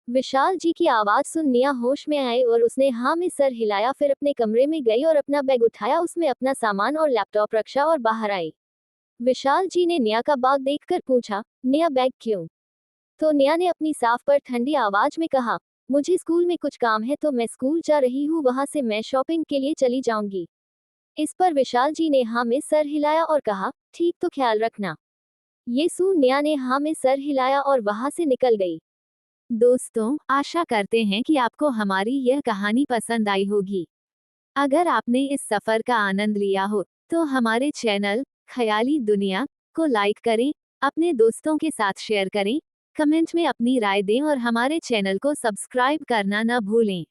विशाल जी की आवाज सुन नेहा होश में आई और उसने हाँ में सर हिलाया, फिर अपने कमरे में गई और अपना बैग उठाया, उसमें अपना सामान और लैपटॉप रखा और बाहर आई। विशाल जी ने नेहा का बैग देखकर पूछा, नेहा बैग क्यों? तो नेहा ने अपनी साफ पर ठंडी आवाज में कहा, मुझे स्कूल में कुछ काम है तो मैं स्कूल जा रही हूँ, वहां से मैं शॉपिंग के लिए चली जाऊंगी। इस पर विशाल जी ने हाँ में सर हिलाया और कहा, ठीक, तो ख्याल रखना। ये सुन नेहा ने हाँ में सर हिलाया और वहां से निकल गई। दोस्तों, आशा करते हैं कि आपको हमारी यह कहानी पसंद आई होगी। अगर आपने इस सफर का आनंद लिया हो, तो हमारे चैनल ख्याली दुनिया को लाइक करें, अपने दोस्तों के साथ शेयर करें, कमेंट में अपनी राय दें और हमारे चैनल को सब्सक्राइब करना न भूलें।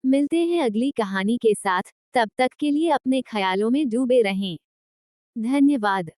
मिलते हैं अगली कहानी के साथ, तब तक के लिए अपने ख्यालों में डूबे रहें। धन्यवाद।